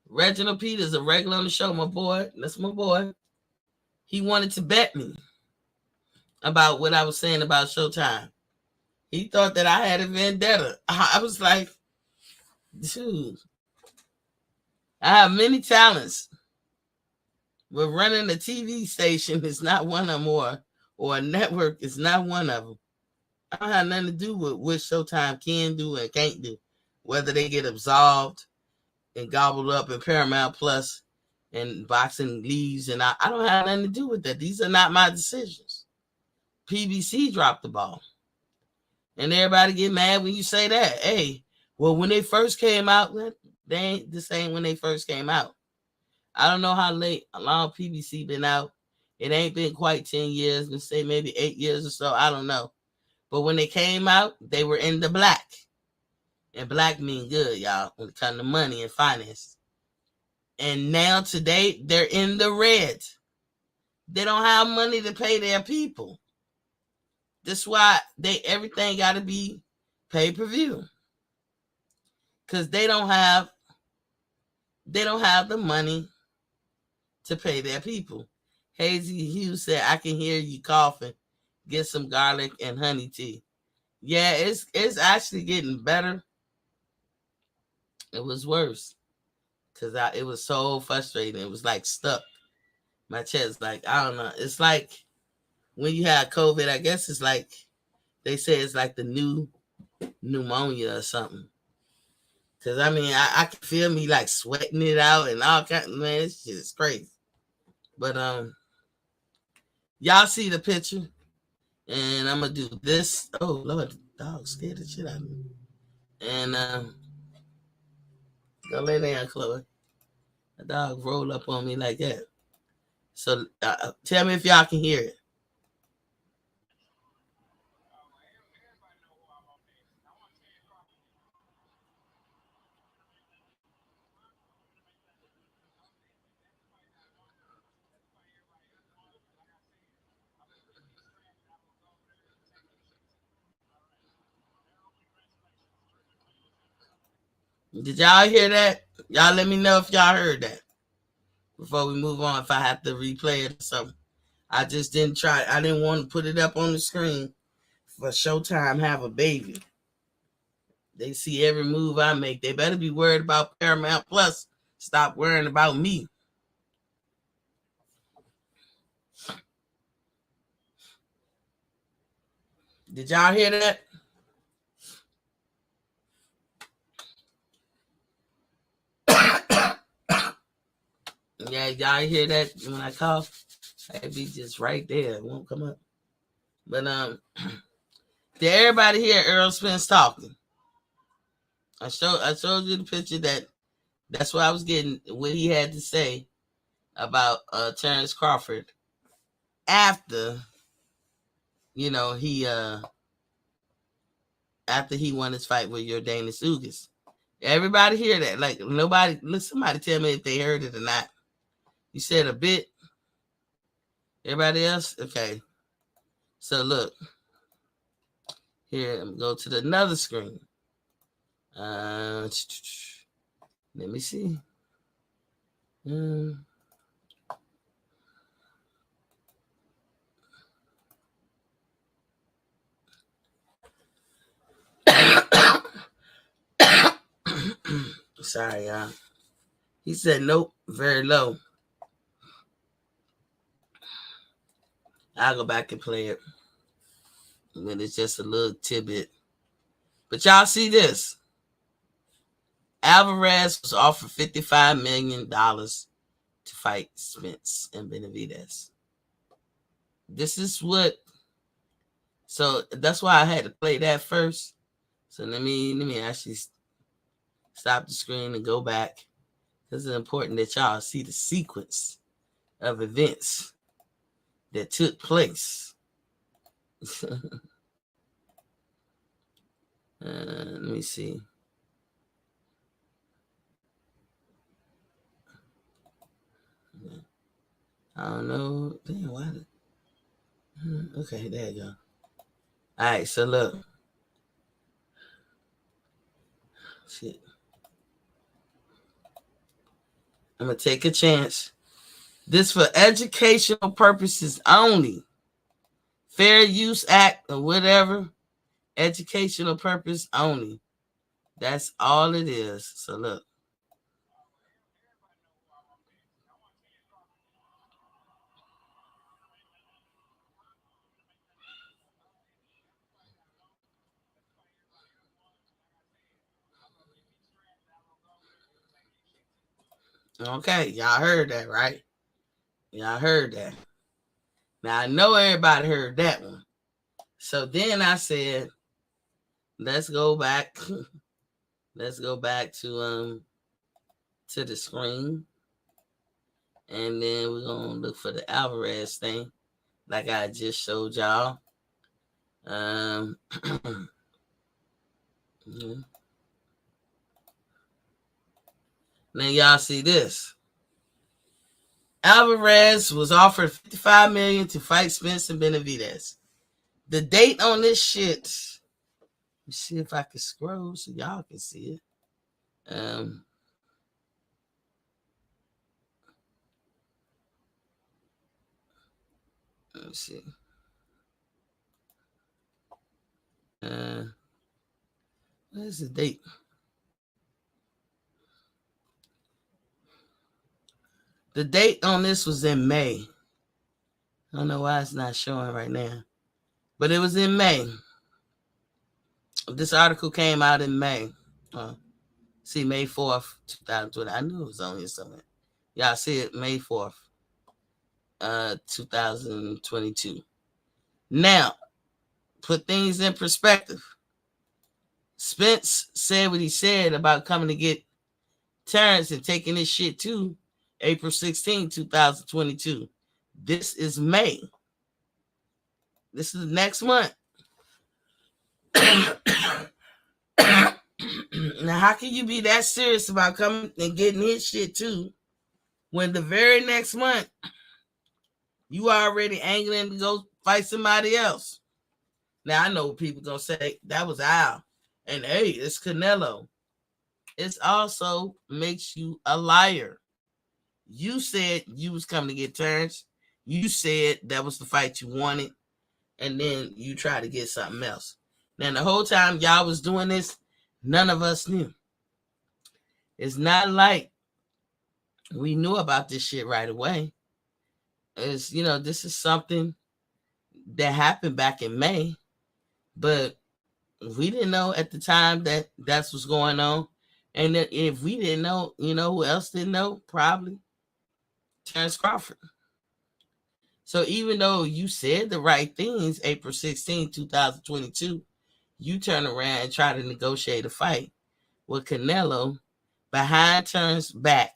Reginald Peters, a regular on the show, my boy. That's my boy. He wanted to bet me about what I was saying about Showtime. He thought that I had a vendetta. I was like, dude, I have many talents, but running a TV station is not one of them, or a network is not one of them. I don't have nothing to do with what Showtime can do and can't do, whether they get absolved and gobbled up in Paramount Plus and boxing leaves, and I don't have nothing to do with that. These are not my decisions. PBC dropped the ball. And everybody get mad when you say that. Hey, well, when they first came out, they ain't the same when they first came out. I don't know how long PBC been out. It ain't been quite 10 years. Let's say maybe 8 years or so. I don't know. But when they came out, they were in the black. And black mean good, y'all, when it comes to money and finance. And now today, they're in the red. They don't have money to pay their people. That's why everything got to be pay-per-view. Because they don't have the money to pay their people. Hazy Hughes said, I can hear you coughing. Get some garlic and honey tea. Yeah, it's actually getting better. It was worse because it was so frustrating. It was like stuck. My chest, like I don't know. It's like when you had COVID. I guess it's like they say it's like the new pneumonia or something. Cause I mean, I can feel me like sweating it out and all kind. Man, this shit is crazy. But y'all see the picture, and I'm gonna do this. Oh Lord, the dog scared the shit out of me. And go lay down, Chloe. The dog rolled up on me like that. So tell me if y'all can hear it. Did y'all hear that? Y'all let me know if y'all heard that before we move on. If I have to replay it or something, I just didn't try. I didn't want to put it up on the screen for Showtime have a baby. They see every move I make. They better be worried about Paramount Plus. Stop worrying about me. Did y'all hear that? Yeah, y'all hear that when I cough? It'd be just right there. It won't come up. But did everybody hear Earl Spence talking? I showed you the picture that's what I was getting what he had to say about Terence Crawford after he after he won his fight with Jordanis Ugas. Everybody hear that? Like nobody. Let somebody tell me if they heard it or not. You said a bit. Everybody else, okay. So look here. Go to the another screen. Let me see. Um, Sorry, y'all. He said nope, very low. I'll go back and play it when it's just a little tidbit. But y'all see this. Alvarez was offered $55 million to fight Spence and Benavidez. This is what. So that's why I had to play that first. So let me actually stop the screen and go back. This is important that y'all see the sequence of events that took place. Let me see. I don't know. Damn, why? Okay, there you go. All right, so look. Shit. I'm gonna take a chance. This for educational purposes only. Fair Use Act or whatever. Educational purpose only. That's all it is. So look. Okay, y'all heard that, right? Y'all heard that. Now I know everybody heard that one. So then I said, let's go back. Let's go back to the screen. And then we're gonna look for the Alvarez thing, like I just showed y'all. Then y'all see this. Alvarez was offered $55 million to fight Spence and Benavidez. The date on this shit. Let me see if I can scroll so y'all can see it. Let me see. is the date? The date on this was in May. I don't know why it's not showing right now, but it was in May. This article came out in May. See, May 4th, 2020. I knew it was on here somewhere. Y'all see it, May 4th, 2022. Now, put things in perspective. Spence said what he said about coming to get Terence and taking his shit to April 16, 2022. This is May. This is next month. Now, how can you be that serious about coming and getting his shit too when the very next month you already angling to go fight somebody else? Now, I know people gonna say that was Al, and hey, it's Canelo. It also makes you a liar. You said you was coming to get Terence. You said that was the fight you wanted, and then you tried to get something else. Now, the whole time y'all was doing this, none of us knew. It's not like we knew about this shit right away. It's, this is something that happened back in May, but we didn't know at the time that that's what's going on. And if we didn't know, who else didn't know? Probably Terence Crawford. So even though you said the right things, April 16, 2022, you turn around and try to negotiate a fight with Canelo behind Terrence's back,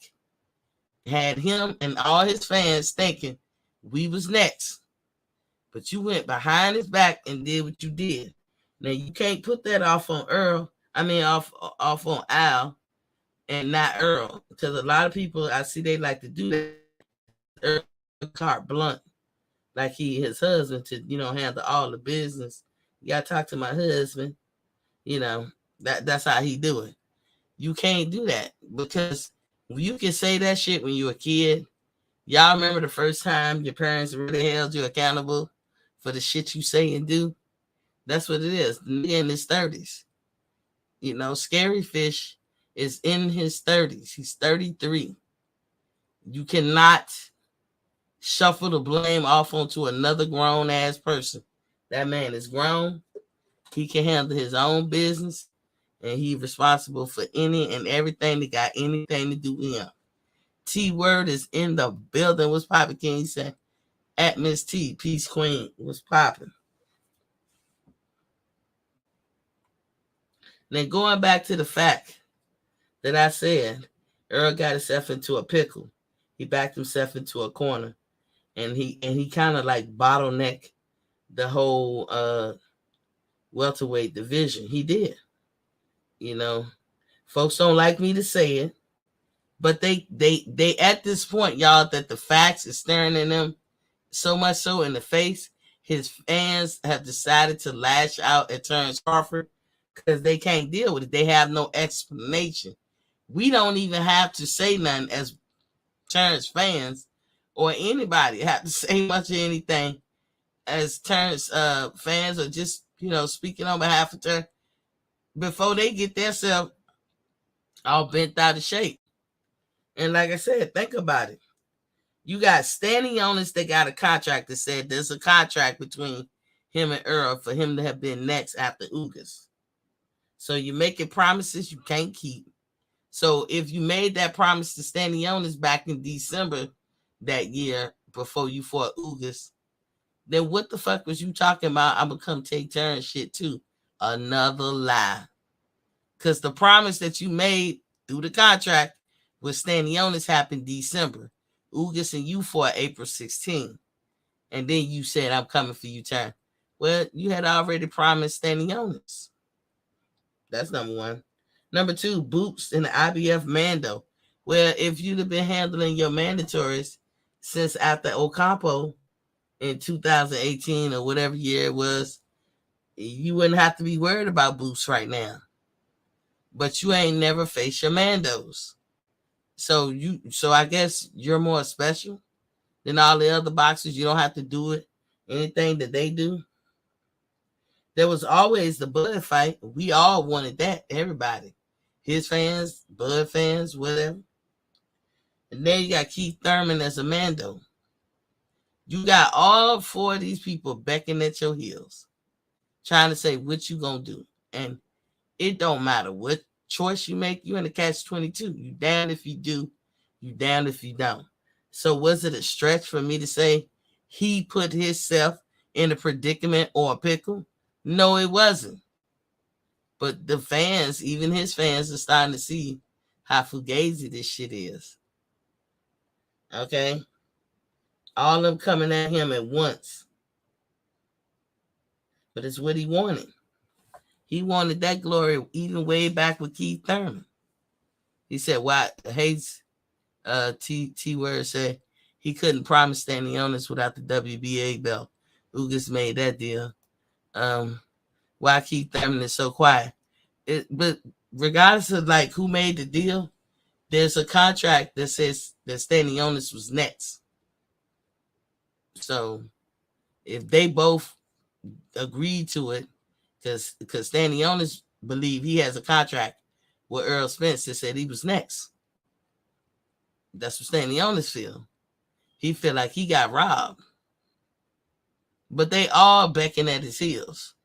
had him and all his fans thinking we was next. But you went behind his back and did what you did. Now you can't put that off on off on Al and not Earl, because a lot of people I see they like to do that. Earl carte blunt, like he his husband to handle all the business. You gotta talk to my husband. That's how he do it. You can't do that because you can say that shit when you're a kid. Y'all remember the first time your parents really held you accountable for the shit you say and do? That's what it is. In his 30s. Scary Fish is in his 30s. He's 33. You cannot shuffle the blame off onto another grown-ass person. That man is grown. He can handle his own business, and he's responsible for any and everything that got anything to do with him. T-Word is in the building. What's poppin', King? Say, at Miss T, Peace Queen. What's poppin'? Now, going back to the fact that I said Earl got himself into a pickle. He backed himself into a corner, and he kind of like bottlenecked the whole welterweight division. He did. Folks don't like me to say it, but they at this point, y'all, that the facts is staring at them so much so in the face. His fans have decided to lash out at Terence Crawford because they can't deal with it. They have no explanation. We don't even have to say nothing as Terence fans or anybody have to say much of anything as Terence fans or just, speaking on behalf of Terence before they get themselves all bent out of shape. And like I said, think about it. You got standing owners that got a contract that said there's a contract between him and Earl for him to have been next after Ugas. So you're making promises you can't keep. So if you made that promise to standing owners back in December that year before you fought Ugas, then what the fuck was you talking about? I'm going to come take Terrence shit too. Another lie. Because the promise that you made through the contract with standing owners happened December. Ugas and you fought April 16. And then you said, I'm coming for you, Terrence. Well, you had already promised standing owners. That's number one. Number two, Boots and the IBF Mando. Well, if you'd have been handling your mandatories since after Ocampo in 2018 or whatever year it was, you wouldn't have to be worried about Boots right now. But you ain't never faced your Mandos. So I guess you're more special than all the other boxers. You don't have to do it. Anything that they do. There was always the Bud fight. We all wanted that. Everybody. His fans, Bud fans, whatever. And then you got Keith Thurman as a Mando. You got all four of these people beckoning at your heels, trying to say what you gonna do. And it don't matter what choice you make, you in the catch-22. You damned if you do, you damned if you don't. So was it a stretch for me to say he put himself in a predicament or a pickle? No, it wasn't. But the fans, even his fans, are starting to see how fugazi this shit is. Okay? All of them coming at him at once. But it's what he wanted. He wanted that glory even way back with Keith Thurman. He said, why Hayes T Word said he couldn't promise standing honest without the WBA belt. Ugas made that deal. Why Keith Thurman is so quiet. But regardless of like who made the deal, there's a contract that says that standing honest was next. So if they both agreed to it, because standing honest believe he has a contract with Earl Spence that said he was next. That's what standing honest feel. He feel like he got robbed. But they all becking at his heels.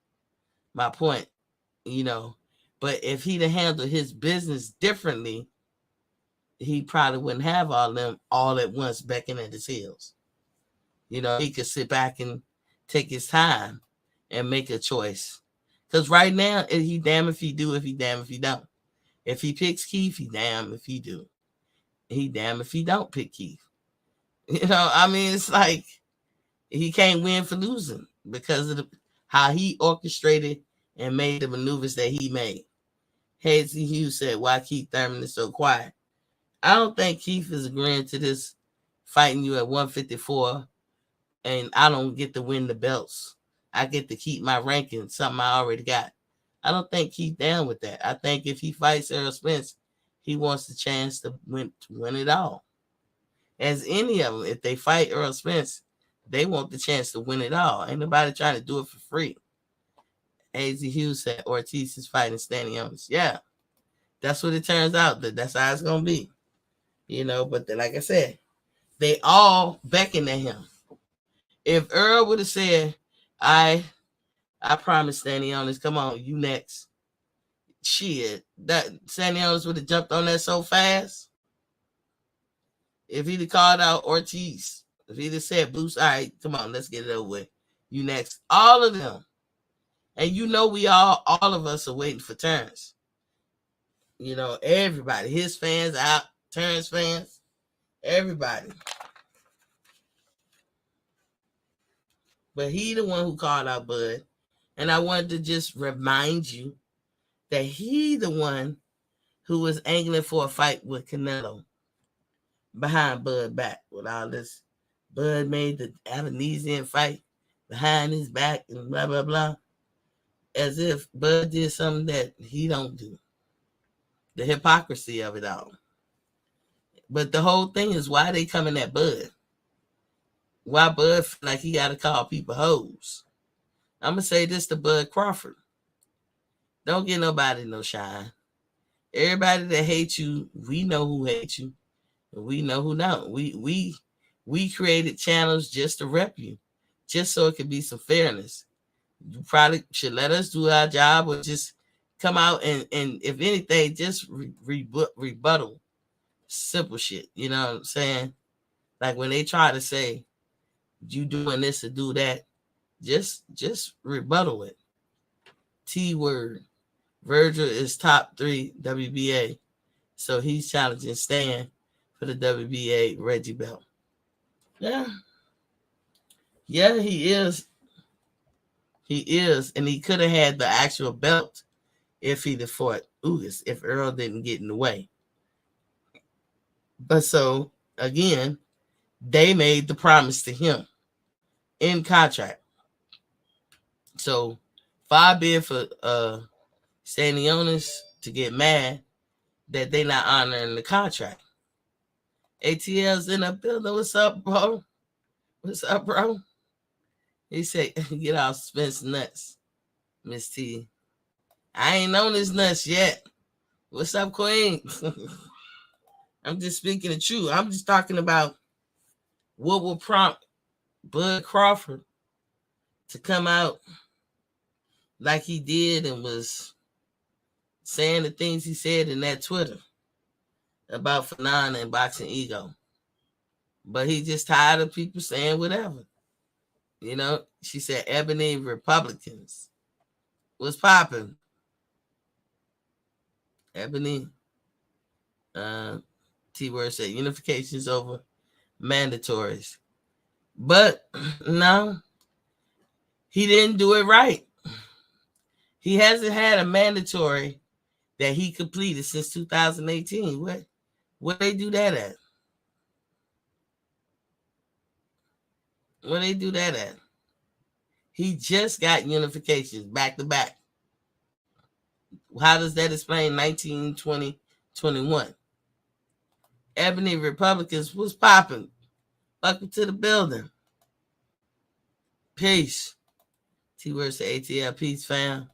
My point, But if he'd have handled his business differently, he probably wouldn't have all them all at once beckoning at his heels. He could sit back and take his time and make a choice. Because right now, he damn if he do, if he damn if he don't. If he picks Keith, he damn if he do. He damn if he don't pick Keith. It's like he can't win for losing because of how he orchestrated and made the maneuvers that he made. Hazy Hughes said, why Keith Thurman is so quiet? I don't think Keith is agreeing to this fighting you at 154 and I don't get to win the belts. I get to keep my ranking, something I already got. I don't think Keith down with that. I think if he fights Errol Spence, he wants the chance to win it all. As any of them, if they fight Errol Spence, they want the chance to win it all. Ain't nobody trying to do it for free. AZ Hughes said Ortiz is fighting standing honest. Yeah, that's what it turns out. That's how it's going to be. But then, like I said, they all beckon at him. If Earl would have said, I promise standing honest, come on, you next. Shit, that standing honest would have jumped on that so fast. If he'd have called out Ortiz, if he'd have said, Bruce, all right, come on, let's get it over with. You next. All of them. And we all of us are waiting for Terence. Everybody. His fans out, Terence fans, everybody. But he the one who called out Bud. And I wanted to just remind you that he the one who was angling for a fight with Canelo behind Bud back with all this. Bud made the Indonesian fight behind his back and blah, blah, blah. As if Bud did something that he don't do. The hypocrisy of it all. But the whole thing is why they coming at Bud. Why Bud feel like he got to call people hoes. I'm going to say this to Bud Crawford. Don't get nobody no shine. Everybody that hates you, we know who hates you. And we know who don't. We created channels just to rep you. Just so it could be some fairness. You probably should let us do our job or just come out and if anything, just rebuttal simple shit. You know what I'm saying? Like when they try to say you doing this or do that, just rebuttal it. T word. Virgil is top 3 WBA. So he's challenging Stan for the WBA Reggie belt. Yeah. Yeah, he is. He is. And he could have had the actual belt if he'd have fought Ugas, if Earl didn't get in the way. But so, again, they made the promise to him in contract. So, far be it for standing honest to get mad that they not honoring the contract. ATL's in the building. What's up, bro? What's up, bro? He said, get out Spence nuts. Miss T. I ain't on this nuts yet. What's up, Queen? I'm just speaking the truth. I'm just talking about what will prompt Bud Crawford to come out like he did and was saying the things he said in that Twitter about Fanana and Boxing Ego. But he just tired of people saying whatever. You know, she said Ebony Republicans was popping. Ebony T-word said unifications over mandatories. But no, he didn't do it right. He hasn't had a mandatory that he completed since 2018. Where they do that at? Where they do that at? He just got unifications back to back. How does that explain 19, 20, 21? Ebony Republicans was popping. Welcome to the building. Peace. T-word said ATL Peace fam.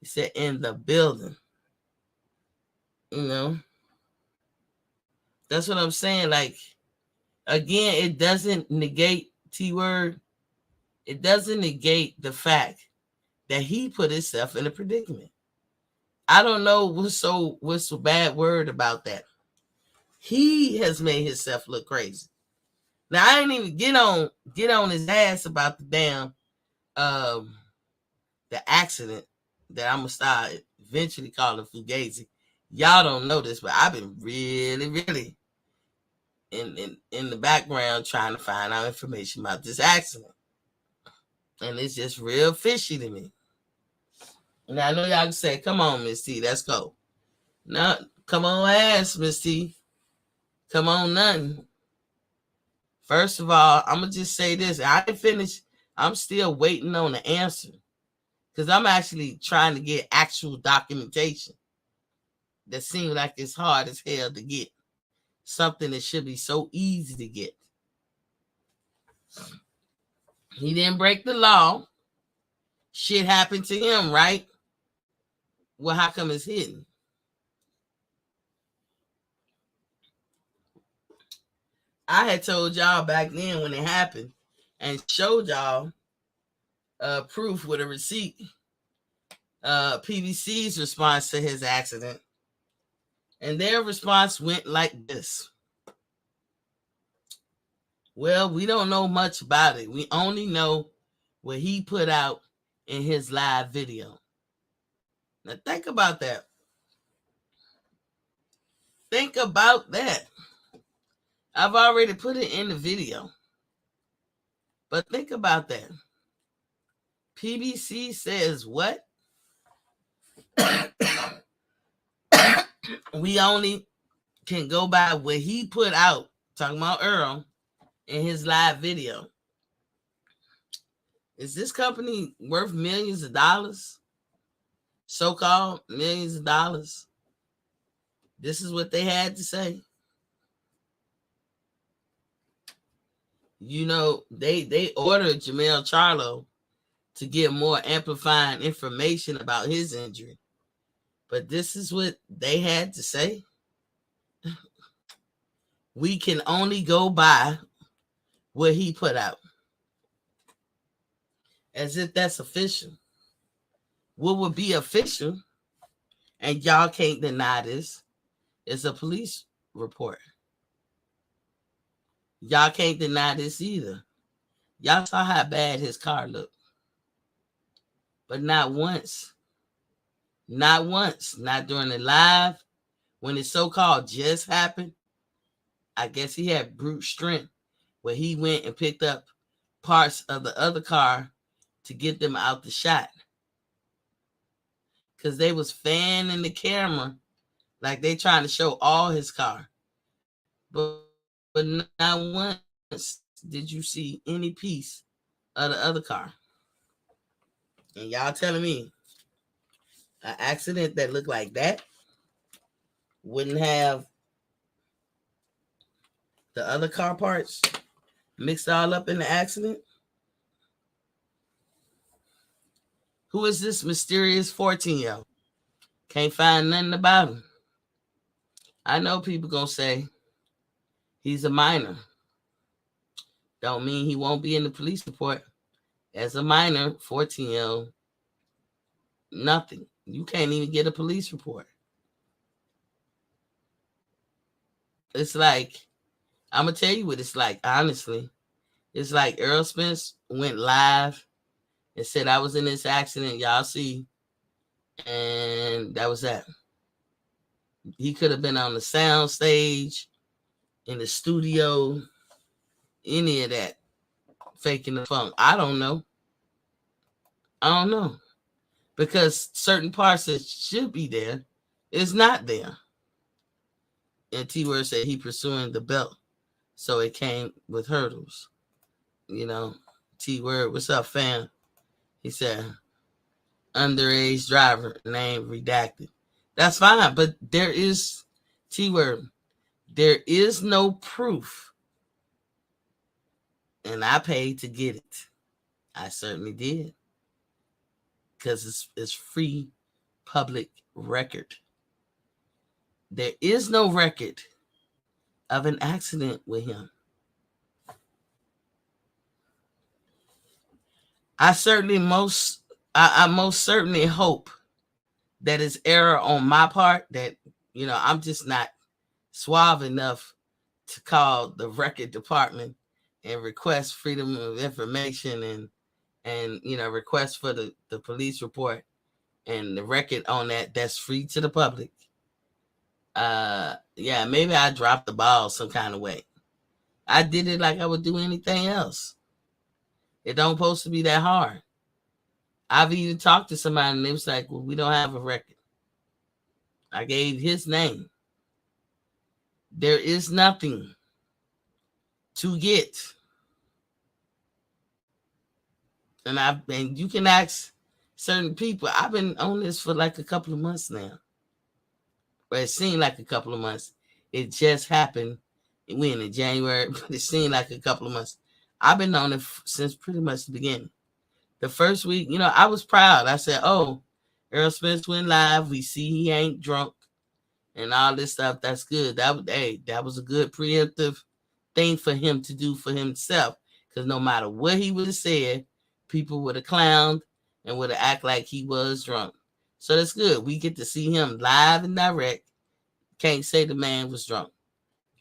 He said in the building. You know, that's what I'm saying. Like, again, it doesn't negate T-word. It doesn't negate the fact that he put himself in a predicament. I don't know what's so bad word about that. He has made himself look crazy. Now I ain't even get on his ass about the damn the accident that I'm gonna start eventually calling Fugazi. Y'all don't know this, but I've been really in the background trying to find out information about this accident. And it's just real fishy to me. And I know y'all can say, come on, Miss T, let's go. No, come on, ass, Miss T. Come on, nothing. First of all, I'm going to just say this. I didn't finish. I'm still waiting on the answer. Because I'm actually trying to get actual documentation that seems like it's hard as hell to get. Something that should be so easy to get. He didn't break the law. Shit happened to him, right? Well, how come it's hidden? I had told y'all back then when it happened and showed y'all proof with a receipt. PBC's response to his accident. And their response went like this. Well, we don't know much about it. We only know what he put out in his live video. Now think about that. Think about that. I've already put it in the video. But think about that. PBC says what? We only can go by what he put out, talking about Earl, in his live video. Is this company worth millions of dollars? So-called millions of dollars? This is what they had to say. You know, they ordered Jamel Charlo to get more amplifying information about his injury. But this is what they had to say. We can only go by what he put out. As if that's official. What would be official, and y'all can't deny this, is a police report. Y'all can't deny this either. Y'all saw how bad his car looked. But not once. Not once. Not during the live. When it so-called just happened, I guess he had brute strength where he went and picked up parts of the other car to get them out the shot. Because they was fanning the camera like they trying to show all his car. But not once did you see any piece of the other car. And y'all telling me an accident that looked like that wouldn't have the other car parts mixed all up in the accident? Who is this mysterious 14-year-old? Can't find nothing about him. I know people gonna say he's a minor. Don't mean he won't be in the police report. As a minor, 14-year-old, nothing. You can't even get a police report. It's like, I'm going to tell you what it's like, honestly. It's like Earl Spence went live and said, I was in this accident, y'all see. And that was that. He could have been on the sound stage, in the studio, any of that, faking the funk. I don't know. Because certain parts that should be there is not there. And T-Word said he pursuing the belt, so it came with hurdles. You know, T-Word, what's up, fam? He said, underage driver, name redacted. That's fine, but there is, T-Word, there is no proof. And I paid to get it. I certainly did. Because it's free public record. There is no record of an accident with him. I most certainly hope that it's error on my part, that, you know, I'm just not suave enough to call the record department and request freedom of information and you know, request for the police report and the record on that's free to the public. Yeah, maybe I dropped the ball some kind of way. I did it like I would do anything else. It don't supposed to be that hard. I've even talked to somebody and they was like, well, we don't have a record. I gave his name. There is nothing to get. And you can ask certain people. I've been on this for like a couple of months now. But it seemed like a couple of months. It just happened. We in January, but it seemed like a couple of months. I've been on it since pretty much the beginning. The first week, you know, I was proud. I said, oh, Earl Spence went live. We see he ain't drunk and all this stuff. That's good. That was a good preemptive thing for him to do for himself. Because no matter what he would have said, people would have clowned and would have acted like he was drunk. So that's good. We get to see him live and direct. Can't say the man was drunk.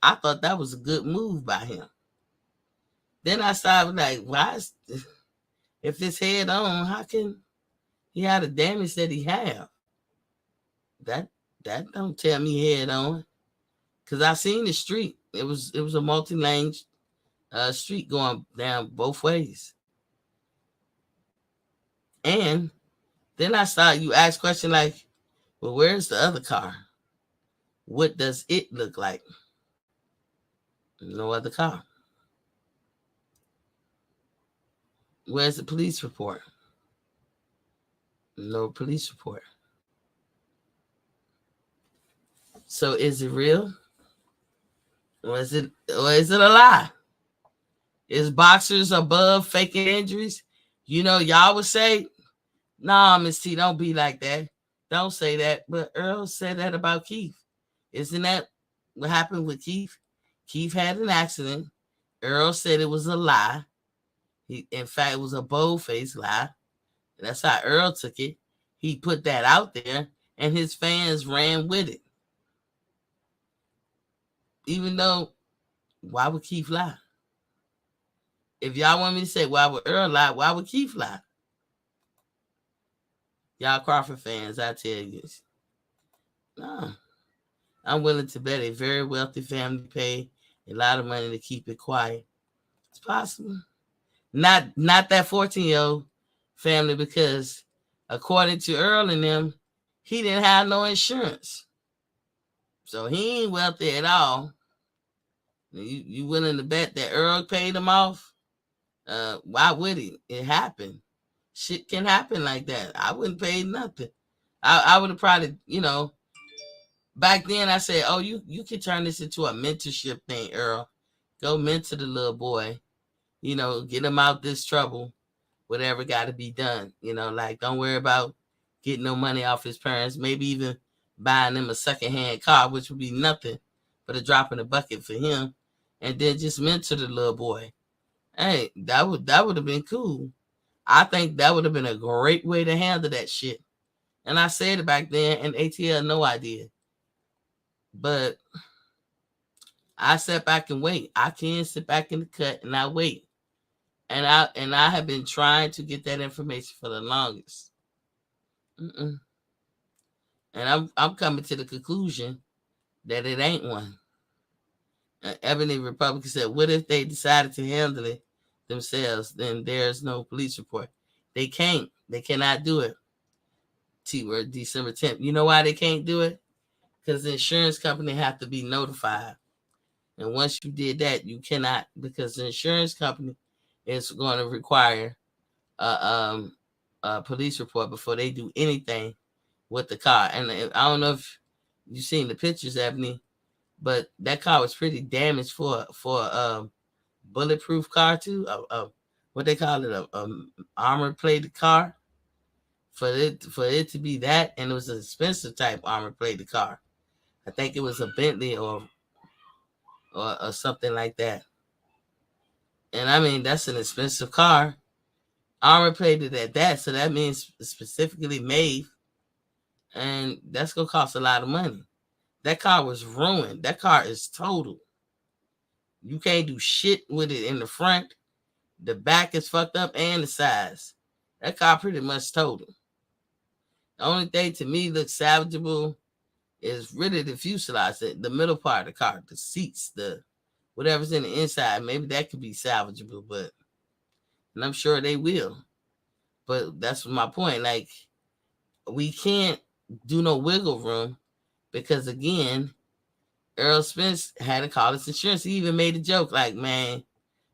I thought that was a good move by him. Then I started like, why is, if it's head on, how can he have the damage that he have? That don't tell me head on. Cause I seen the street. It was a multi-lane street going down both ways. And then you ask question like, well, where's the other car? What does it look like? No other car. Where's the police report? No police report. So is it real? Or is it a lie? Is boxers above faking injuries? You know, y'all would say, nah, Miss T, don't be like that. Don't say that. But Earl said that about Keith. Isn't that what happened with Keith? Keith had an accident. Earl said it was a lie. In fact, it was a bold-faced lie. That's how Earl took it. He put that out there, and his fans ran with it. Even though, why would Keith lie? If y'all want me to say, why would Earl lie? Why would Keith lie? Y'all Crawford fans, I tell you. No. I'm willing to bet a very wealthy family pay a lot of money to keep it quiet. It's possible. Not that 14-year-old family, because according to Earl and them, he didn't have no insurance. So he ain't wealthy at all. You willing to bet that Earl paid him off? Why would he? It happened. Shit can happen like that. I wouldn't pay nothing. I would have probably, you know, back then I said, oh, you can turn this into a mentorship thing, Earl. Go mentor the little boy. You know, get him out this trouble whatever got to be done. Like, don't worry about getting no money off his parents. Maybe even buying them a secondhand car, which would be nothing but a drop in the bucket for him. And then just mentor the little boy. Hey, that would have been cool. I think that would have been a great way to handle that shit. And I said it back then, and ATL no idea. But I sat back and wait. I can sit back in the cut and I wait. And I have been trying to get that information for the longest. And I'm coming to the conclusion that it ain't one. Ebony Republican said, what if they decided to handle it themselves? Then there's no police report. They can't. They cannot do it. T-word December 10th. You know why they can't do it? Because the insurance company have to be notified. And once you did that, you cannot, because the insurance company is going to require a police report before they do anything with the car. And I don't know if you've seen the pictures, Ebony, but that car was pretty damaged for a bulletproof car too. What they call it, a armor-plated car. For it to be that, and it was an expensive type armor-plated car. I think it was a Bentley or something like that. And I mean, that's an expensive car. Armor-plated at that, so that means specifically made. And that's going to cost a lot of money. That car was ruined. That car is total. You can't do shit with it in the front. The back is fucked up and the sides. That car pretty much total. The only thing to me looks salvageable is really the fuselage, the middle part of the car, the seats, the whatever's in the inside. Maybe that could be salvageable, and I'm sure they will. But that's my point. Like, we can't do no wiggle room because, again, Earl Spence had to call his insurance. He even made a joke like, man,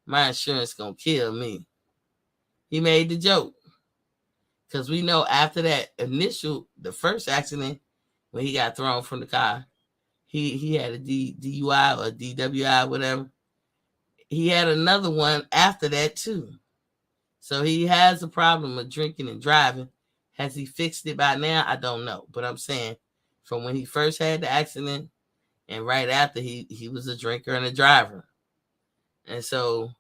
my insurance gonna kill me. He made the joke. Because we know after that the first accident, when he got thrown from the car, he had a DUI or DWI, whatever. He had another one after that too. So he has a problem with drinking and driving. Has he fixed it by now? I don't know. But I'm saying from when he first had the accident and right after, he was a drinker and a driver. And so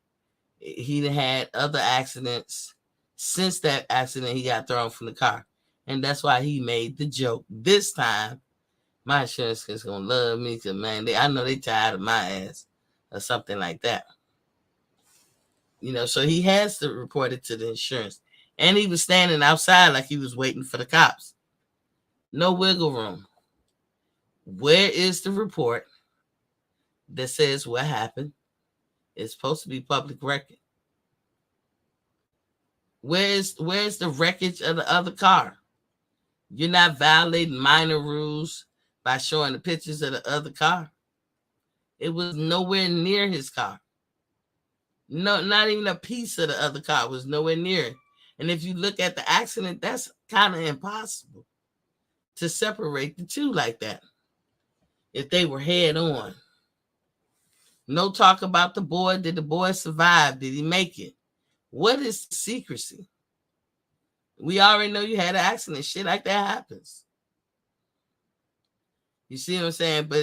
he had other accidents. Since that accident, he got thrown from the car. And that's why he made the joke. This time, my insurance is going to love me because, man, I know they tired of my ass or something like that. So he has to report it to the insurance. And he was standing outside like he was waiting for the cops. No wiggle room. Where is the report that says what happened? It's supposed to be public record. Where's the wreckage of the other car? You're not violating minor rules by showing the pictures of the other car. It was nowhere near his car. No, not even a piece of the other car was nowhere near it. And if you look at the accident, that's kind of impossible to separate the two like that. If they were head on. No talk about the boy. Did the boy survive? Did he make it? What is secrecy? We already know you had an accident. Shit like that happens. You see what I'm saying? But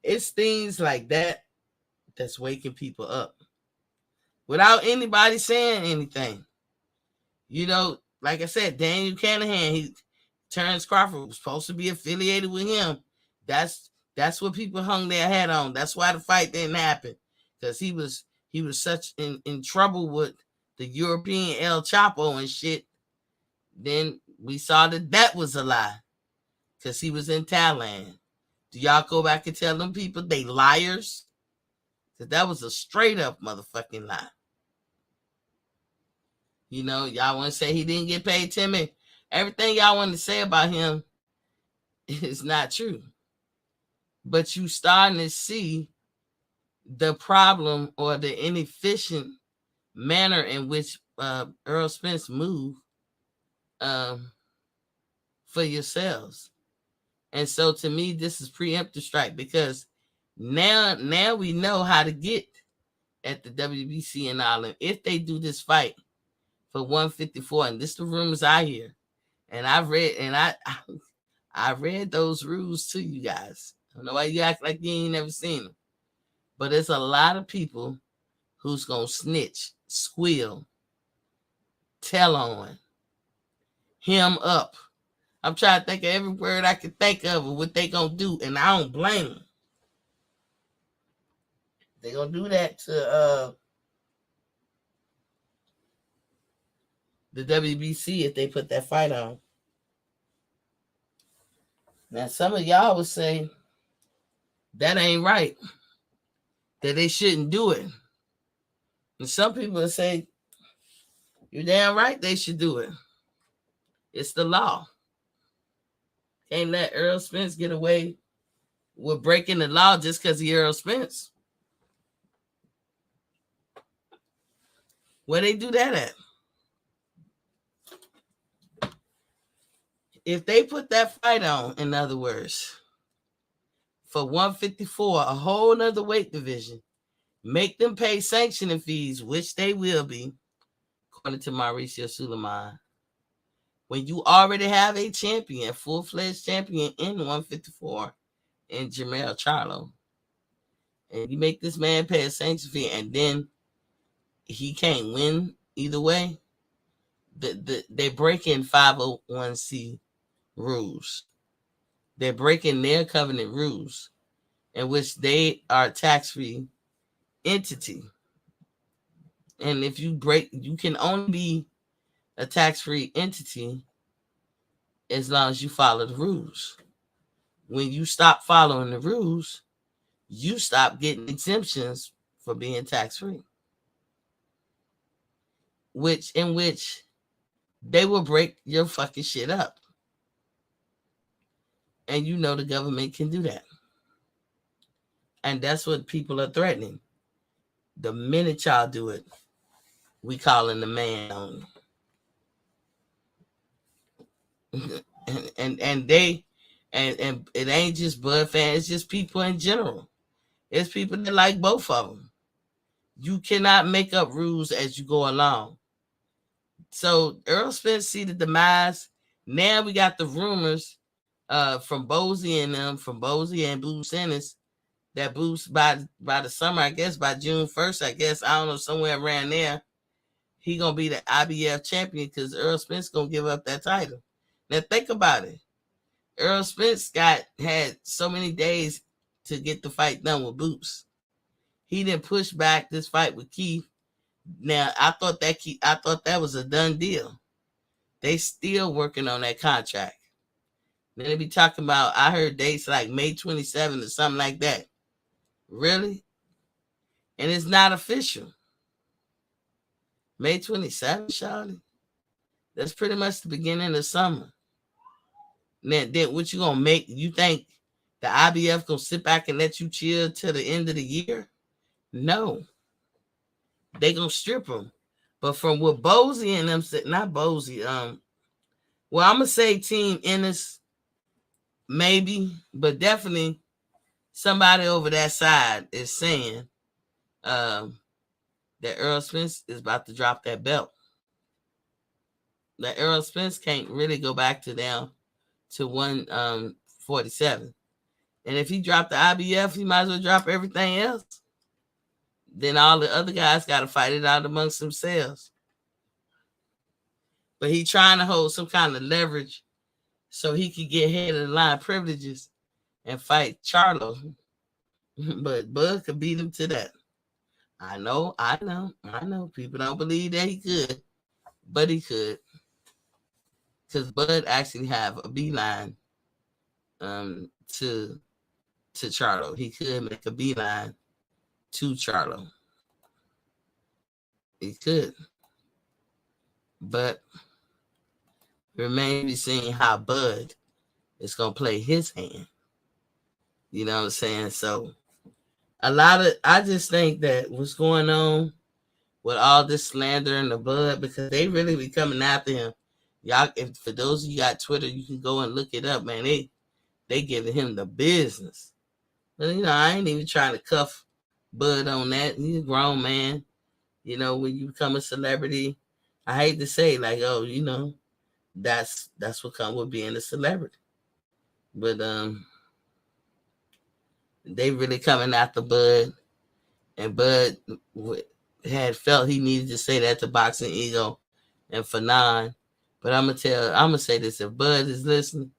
it's things like that that's waking people up without anybody saying anything. Like I said, Daniel Canahan, Terence Crawford was supposed to be affiliated with him. That's what people hung their hat on. That's why the fight didn't happen, because he was such in trouble with the European El Chapo and shit. Then we saw that was a lie, because he was in Thailand. Do y'all go back and tell them people they liars? Because that was a straight up motherfucking lie. Y'all want to say he didn't get paid, Timmy? Everything y'all want to say about him is not true. But you starting to see the problem or the inefficient manner in which Earl Spence moved for yourselves. And so to me, this is preemptive strike, because now we know how to get at the WBC and all. And if they do this fight for 154. And this the rumors I hear. And I've read, and I read those rules to you guys. I don't know why you act like you ain't never seen them. But there's a lot of people who's going to snitch, squeal, tell on, him up. I'm trying to think of every word I can think of what they going to do, and I don't blame them. They going to do that to the WBC if they put that fight on. Now, some of y'all would say that ain't right, that they shouldn't do it. And some people would say, you're damn right they should do it. It's the law. Can't let Errol Spence get away with breaking the law just because he Errol Spence. Where they do that at? If they put that fight on, in other words, for 154, a whole nother weight division, make them pay sanctioning fees, which they will be, according to Mauricio Suleiman. When you already have a champion, full-fledged champion in 154, in Jermell Charlo, and you make this man pay a sanction fee, and then he can't win either way, they break in 501c rules. They're breaking their covenant rules, in which they are a tax-free entity. And if you break, you can only be a tax-free entity as long as you follow the rules. When you stop following the rules, you stop getting exemptions for being tax-free. In which they will break your fucking shit up. And you know the government can do that. And that's what people are threatening. The minute y'all do it, we calling the man on. and it ain't just Bud fans, it's just people in general. It's people that like both of them. You cannot make up rules as you go along. So Errol Spence see the demise. Now we got the rumors from Bozy and them, from Bozy and Boots Ennis, that Boots by the summer, I guess by June 1st, I guess, I don't know, somewhere around there, he gonna be the IBF champion because Errol Spence gonna give up that title. Now think about it. Errol Spence had so many days to get the fight done with Boots. He didn't push back this fight with Keith. Now I thought that was a done deal. They still working on that contract. Then they be talking about, I heard dates like May 27th or something like that. Really? And it's not official. May 27th, Charlie? That's pretty much the beginning of summer. Then what you gonna make? You think the IBF gonna sit back and let you chill till the end of the year? No. They gonna strip them. But from what Bozy and them said, not Bozy, well, I'm gonna say Team Ennis, maybe, but definitely somebody over that side is saying that Errol Spence is about to drop that belt. That Errol Spence can't really go back to 147. And if he dropped the IBF, he might as well drop everything else. Then all the other guys got to fight it out amongst themselves. But he trying to hold some kind of leverage so he could get head of the line privileges and fight Charlo. But Bud could beat him to that. I know. People don't believe that he could, but he could. Because Bud actually have a beeline to Charlo. He could make a beeline to Charlo. He could. But remains to be seen how Bud is going to play his hand. You know what I'm saying? So I just think that what's going on with all this slander and the Bud, because they really be coming after him. Y'all, for those of you got Twitter, you can go and look it up, man. They giving him the business. But, I ain't even trying to cuff Bud on that. He's a grown man. When you become a celebrity, I hate to say, like, oh, that's what comes with being a celebrity. But they really coming after Bud, and Bud had felt he needed to say that to Boxing Ego and Fanon. But I'm gonna say this: if Bud is listening,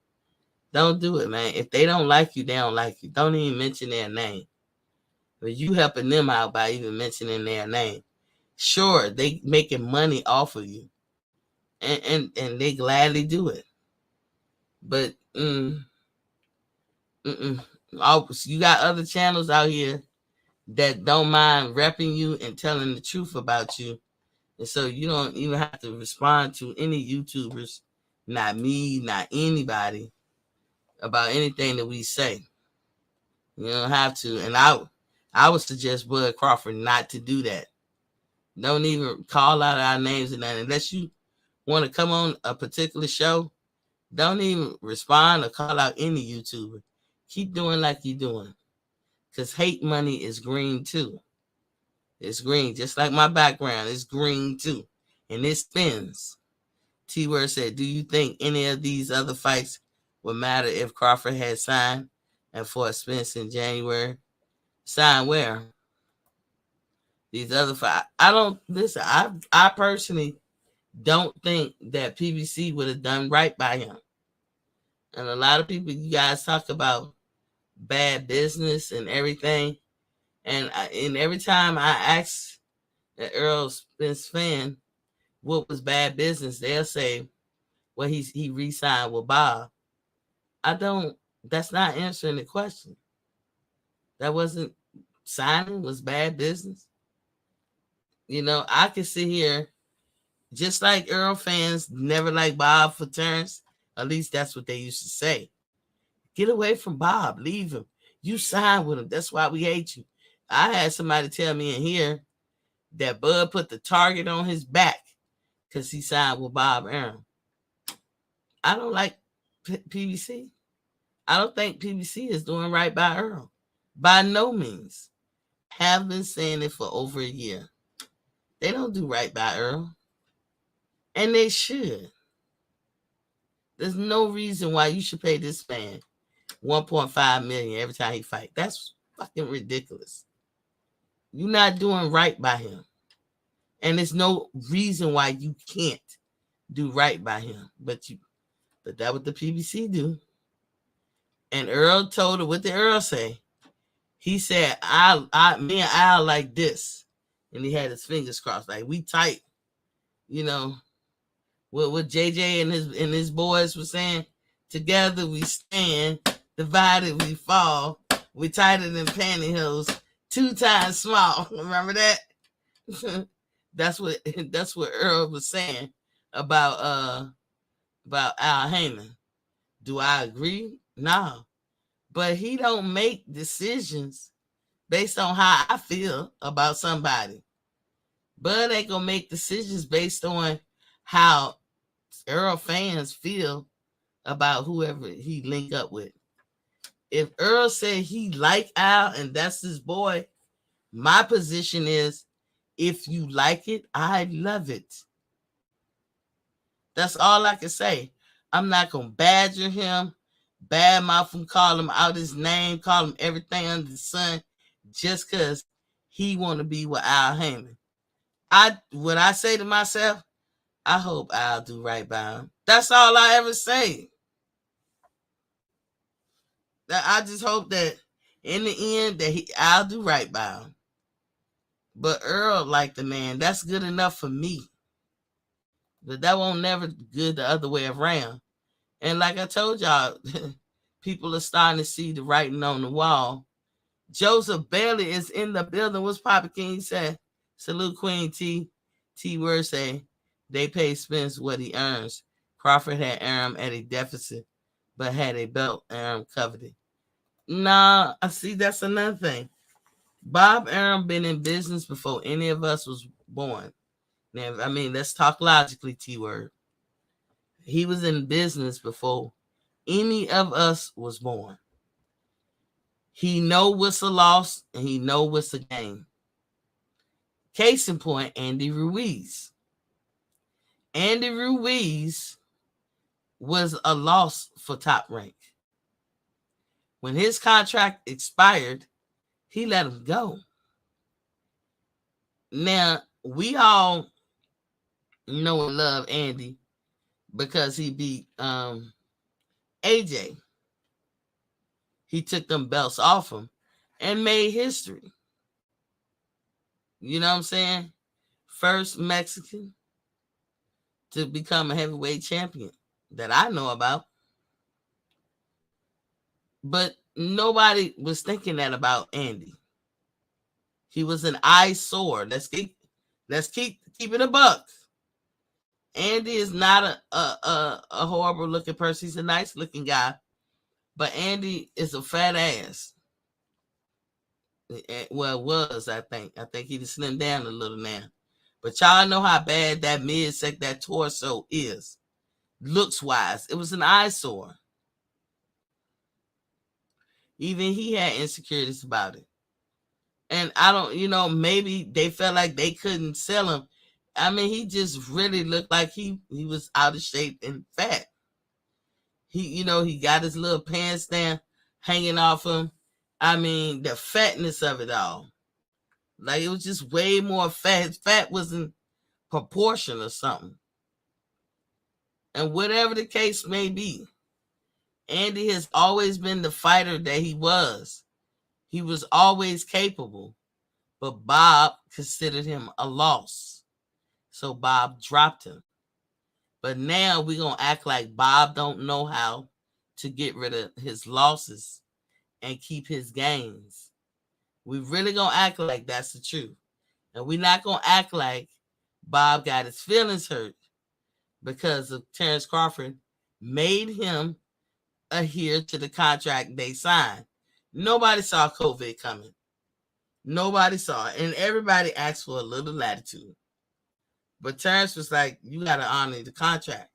don't do it, man. If they don't like you, they don't like you. Don't even mention their name. But you helping them out by even mentioning their name. Sure, they making money off of you, and they gladly do it. But you got other channels out here that don't mind repping you and telling the truth about you, and so you don't even have to respond to any YouTubers, not me, not anybody, about anything that we say. You don't have to, and I would suggest Bud Crawford not to do that. Don't even call out our names and that unless you want to come on a particular show. Don't even respond or call out any YouTuber. Keep doing like you're doing. Because hate money is green too. It's green. Just like my background. It's green too. And it spins. T-Word said, do you think any of these other fights would matter if Crawford had signed and fought Spence in January? Signed where? These other fights. I don't listen. I personally don't think that PBC would have done right by him. And a lot of people, you guys talk about bad business and everything. And every time I ask an Earl Spence fan what was bad business, they'll say, well, he re-signed with Bob. That's not answering the question. That wasn't signing, was bad business. I can sit here, just like Earl fans never like Bob for Terence. At least that's what they used to say. Get away from Bob. Leave him. You signed with him. That's why we hate you. I had somebody tell me in here that Bud put the target on his back because he signed with Bob Arum. I don't like PBC. I don't think PBC is doing right by Earl. By no means. Have been saying it for over a year. They don't do right by Earl. And they should. There's no reason why you should pay this man $1.5 million every time he fight. That's fucking ridiculous. You're not doing right by him. And there's no reason why you can't do right by him. But that's what the PBC do. And Earl told her, what did Earl say? He said, me and Al like this. And he had his fingers crossed. Like, we tight. What JJ and his boys were saying, together we stand, divided we fall. We tighter than pantyhose, 2 times small. Remember that? That's what Earl was saying about Al Heyman. Do I agree? No. But he don't make decisions based on how I feel about somebody. Bud ain't gonna make decisions based on how Earl fans feel about whoever he link up with. If Earl said he like Al and that's his boy, my position is, if you like it, I love it. That's all I can say. I'm not gonna badger him, badmouth him, call him out his name, call him everything under the sun, just because he want to be with Al Heyman. What I say to myself, I hope I'll do right by him. That's all I ever say. I just hope that in the end that I'll do right by him. But Earl, like the man, that's good enough for me. But that won't never good the other way around. And like I told y'all, people are starting to see the writing on the wall. Joseph Bailey is in the building. What's Papa King say? Salute Queen T. T-Word say they pay Spence what he earns. Crawford had Arum at a deficit, but had a belt Arum coveted. Nah, I see that's another thing. Bob Arum been in business before any of us was born. Now, I mean, let's talk logically, T-Word. He was in business before any of us was born. He know what's a loss and he know what's a gain. Case in point, Andy Ruiz. Andy Ruiz was a loss for Top Rank. When his contract expired, he let him go. Now, we all know and love Andy because he beat AJ. He took them belts off him and made history. You know what I'm saying? First Mexican to become a heavyweight champion that I know about. But nobody was thinking that about Andy. He was an eyesore. Let's keep it a buck. Andy is not a horrible looking person. He's a nice looking guy. But Andy is a fat ass. Well, was, I think. I think he just slimmed down a little now. But y'all know how bad that midsection, that torso is. Looks wise. It was an eyesore. Even he had insecurities about it. And I don't, maybe they felt like they couldn't sell him. I mean, he just really looked like he was out of shape and fat. He got his little pants down, hanging off him. I mean, the fatness of it all. Like, it was just way more fat. His fat was in proportion or something. And whatever the case may be, Andy has always been the fighter that he was. He was always capable. But Bob considered him a loss. So Bob dropped him. But now we're going to act like Bob don't know how to get rid of his losses and keep his gains. We really going to act like that's the truth. And we're not going to act like Bob got his feelings hurt because of Terence Crawford made him adhere to the contract they signed. Nobody saw COVID coming. Nobody saw it. And everybody asked for a little latitude. But Terence was like, you got to honor the contract.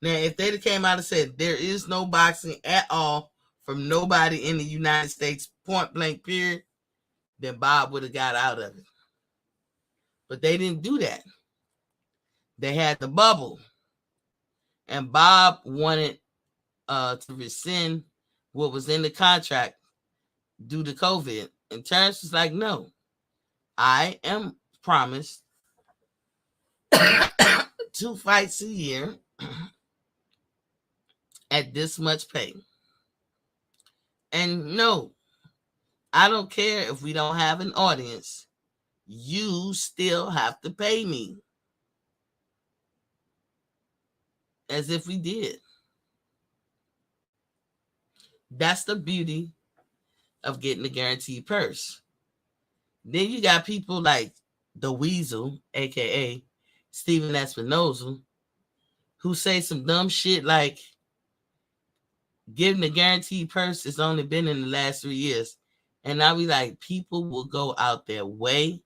Now, if they'd have came out and said there is no boxing at all from nobody in the United States, point blank period, then Bob would have got out of it. But they didn't do that. They had the bubble. And Bob wanted to rescind what was in the contract due to COVID. And Terence was like, no, I am promised 2 fights a year at this much pay. And no, I don't care if we don't have an audience. You still have to pay me. As if we did. That's the beauty of getting a guaranteed purse. Then you got people like the Weasel, aka Steven Espinoza, who say some dumb shit like getting a guaranteed purse has only been in the last 3 years. And I'll be like, people will go out their way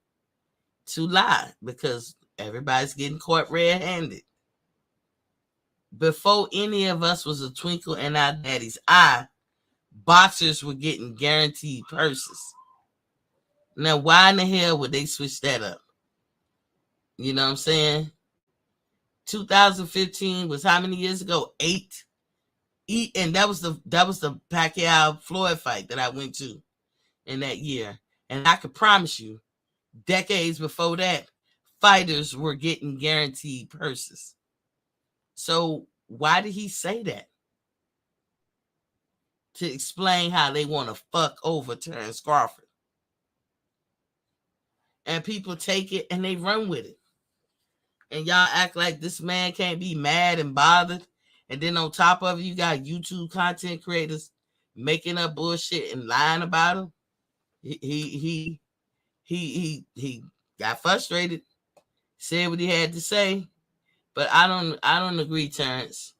to lie because everybody's getting caught red-handed. Before any of us was a twinkle in our daddy's eye, boxers were getting guaranteed purses. Now, why in the hell would they switch that up? You know what I'm saying? 2015 was how many years ago? 8. And that was the Pacquiao Floyd fight that I went to in that year. And I could promise you, decades before that, fighters were getting guaranteed purses. So why did he say that? To explain how they want to fuck over Terence Crawford. And people take it and they run with it. And y'all act like this man can't be mad and bothered. And then on top of it, you got YouTube content creators making up bullshit and lying about him. He got frustrated, said what he had to say. But I don't agree, Terrence.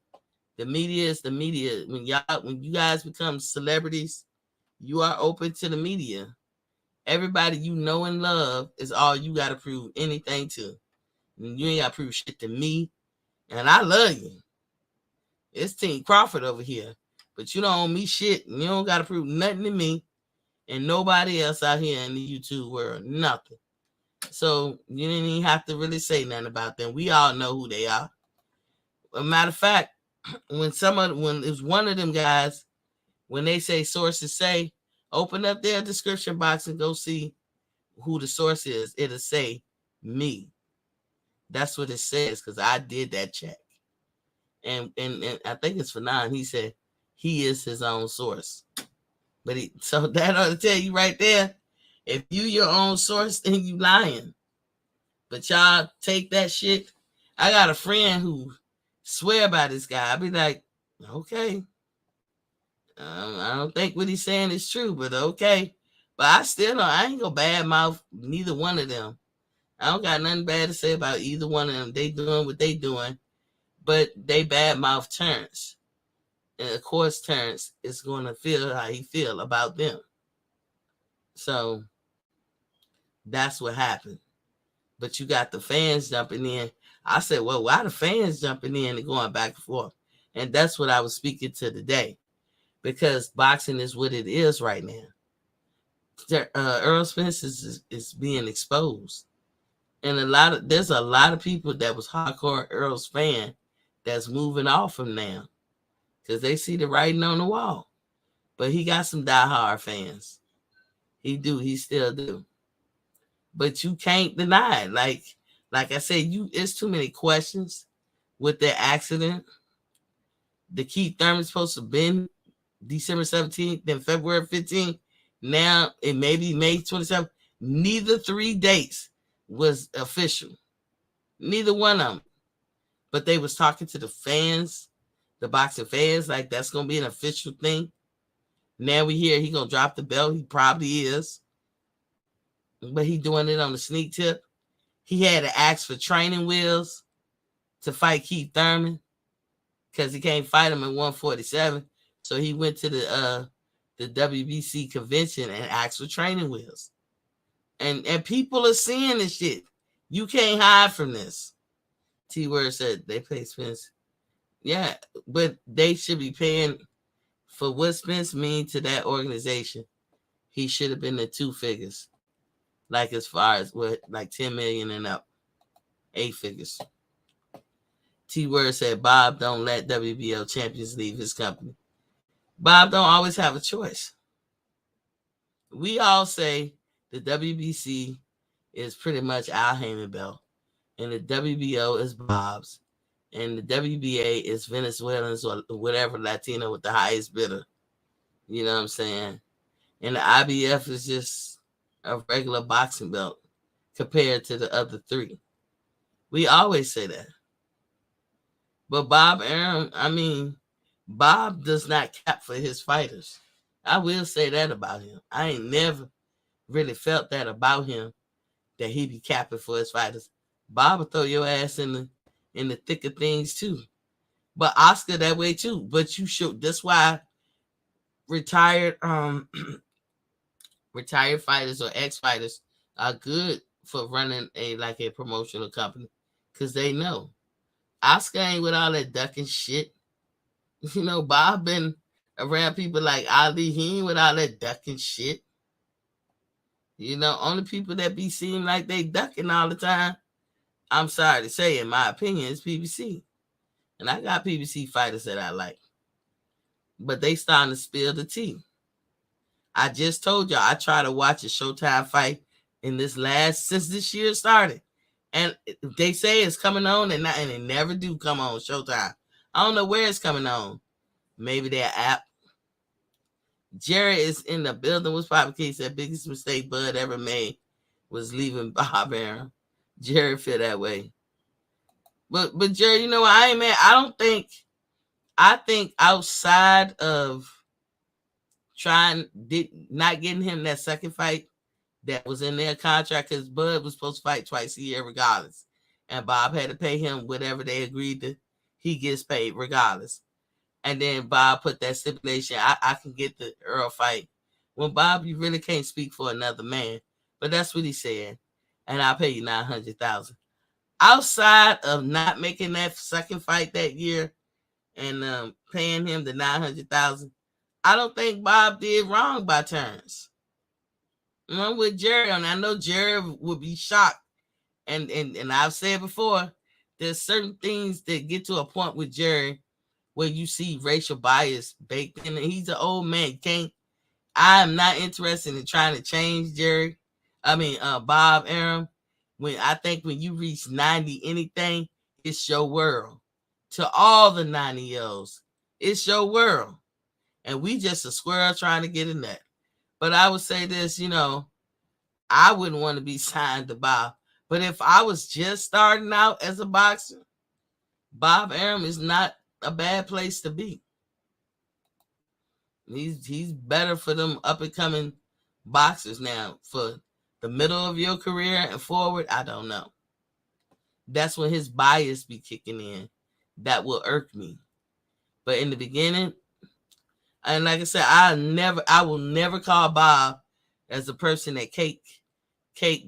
The media is the media. When you guys become celebrities, you are open to the media. Everybody you know and love is all you got to prove anything to. And you ain't got to prove shit to me. And I love you. It's Team Crawford over here. But you don't owe me shit. And you don't got to prove nothing to me. And nobody else out here in the YouTube world. Nothing. So you didn't even have to really say nothing about them. We all know who they are. As a matter of fact, when it's one of them guys, when they say sources say, open up their description box and go see who the source is. It'll say me. That's what it says because I did that check. And I think it's for 9. He said he is his own source. But so that ought to tell you right there, if you your own source, then you lying. But y'all take that shit. I got a friend who swear by this guy. I be like, okay. I don't think what he's saying is true, but okay. But I ain't gonna badmouth neither one of them. I don't got nothing bad to say about either one of them. They doing what they doing, but they badmouth Terence. And of course, Terence is going to feel how he feel about them. So that's what happened. But you got the fans jumping in. I said, well, why the fans jumping in and going back and forth? And that's what I was speaking to today. Because boxing is what it is right now. Earl Spence is being exposed. And there's a lot of people that was hardcore Earl's fan that's moving off him now. Because they see the writing on the wall. But he got some diehard fans. He still do. But you can't deny it. Like I said, it's too many questions with the accident. The Keith Thurman's supposed to have been December 17th, then February 15th. Now it may be May 27th. Neither 3 dates was official. Neither one of them. But they was talking to the fans, the boxing fans, like that's going to be an official thing. Now we hear he going to drop the belt. He probably is. But he doing it on the sneak tip. He had to ask for training wheels to fight Keith Thurman because he can't fight him at 147. So he went to the WBC convention and asked for training wheels. And people are seeing this shit. You can't hide from this. T-Word said they pay Spence. Yeah, but they should be paying for what Spence mean to that organization. He should have been the 2 figures. Like as far as what, like 10 million and up. 8 figures. T-Word said Bob don't let WBO champions leave his company. Bob don't always have a choice. We all say the WBC is pretty much Al Heyman belt. And the WBO is Bob's. And the WBA is Venezuelans or whatever Latino with the highest bidder. You know what I'm saying? And the IBF is just a regular boxing belt compared to the other 3. We always say that. But Bob does not cap for his fighters. I will say that about him. I ain't never really felt that about him, that he be capping for his fighters. Bob will throw your ass in the thick of things too. But Oscar that way too. But you should. That's why retired fighters or ex-fighters are good for running a promotional company because they know Oscar ain't with all that ducking shit. You know, Bob been around people like Ali. He ain't with all that ducking shit. You know, only people that be seem like they ducking all the time, I'm sorry to say, in my opinion, is PBC. And I got PBC fighters that I like. But they starting to spill the tea. I just told y'all I try to watch a Showtime fight since this year started. And they say it's coming on and it never do come on Showtime. I don't know where it's coming on. Maybe their app. Jerry is in the building. What's Papa Key said? Biggest mistake Bud ever made was leaving Bob Arum. Jerry feel that way. But Jerry, you know what? I ain't mad. I think outside of not getting him that second fight that was in their contract, because Bud was supposed to fight twice a year regardless. And Bob had to pay him whatever they agreed to. He gets paid regardless. And then Bob put that stipulation, I can get the Earl fight. Well, Bob, you really can't speak for another man. But that's what he said. And I'll pay you $900,000. Outside of not making that second fight that year and paying him the $900,000, I don't think Bob did wrong by Terence. I'm with Jerry on. I know Jerry would be shocked, and I've said before, there's certain things that get to a point with Jerry where you see racial bias baked in. And he's an old man. I'm not interested in trying to change Jerry. Bob Arum. I think when you reach 90 anything, it's your world. To all the 90-year-olds, it's your world. And we just a squirrel trying to get in that. But I would say this, I wouldn't want to be signed to Bob. But if I was just starting out as a boxer, Bob Arum is not a bad place to be. He's better for them up and coming boxers. Now, for the middle of your career and forward, I don't know. That's when his bias be kicking in. That will irk me. But in the beginning, and like I said, I will never call Bob as a person that cake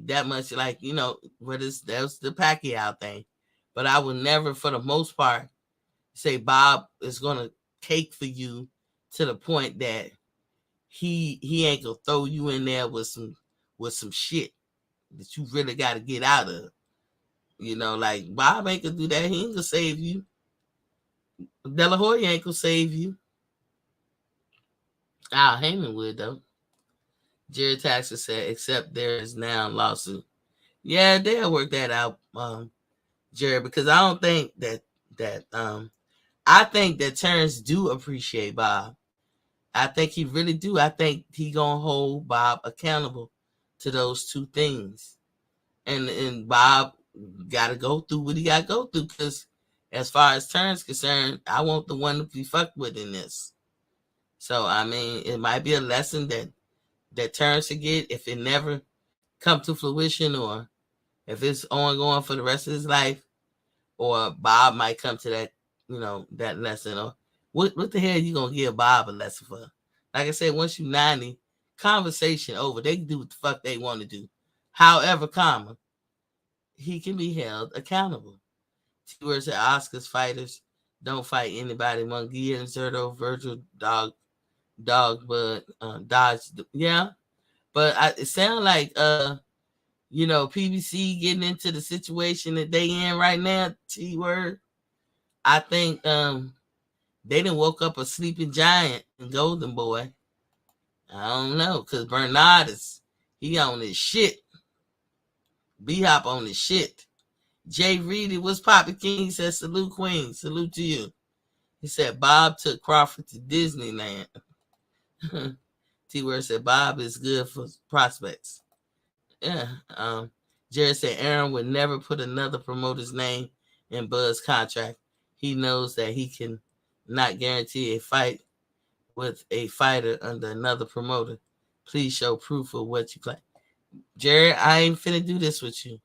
that much. Like, that was the Pacquiao thing. But I will never, for the most part, say Bob is gonna cake for you to the point that he ain't gonna throw you in there with some shit that you really got to get out of. Like Bob ain't gonna do that. He ain't gonna save you. De La Hoya ain't gonna save you. Al Heyman would though. Jerry Taxer said, except there is now a lawsuit. Yeah, they'll work that out, Jerry, because I don't think that I think that Terrence do appreciate Bob. I think he really do. I think he gonna hold Bob accountable to those two things. And Bob gotta go through what he gotta go through, because as far as Terrence concerned, I want the one to be fucked with in this. So it might be a lesson that Terrence will get if it never come to fruition, or if it's ongoing for the rest of his life, or Bob might come to that, that lesson. Or what the hell you gonna give Bob a lesson for? Like I said, once you 90, conversation over. They can do what the fuck they want to do. However, he can be held accountable. T-Word said Oscars fighters don't fight anybody. Munguia and Zerto, Virgil, Dog, but Dodge. Yeah. But it sounds like PBC getting into the situation that they in right now. T-Word. I think they done woke up a sleeping giant in Golden Boy. I don't know, because Bernard he on his shit. B-Hop on his shit. Jay Reedy, what's poppin' King? He said, salute Queen. Salute to you. He said, Bob took Crawford to Disneyland. T-Word said, Bob is good for prospects. Yeah. Jared said, Aaron would never put another promoter's name in Bud's contract. He knows that he can not guarantee a fight with a fighter under another promoter. Please show proof of what you claim. Jared, I ain't finna do this with you.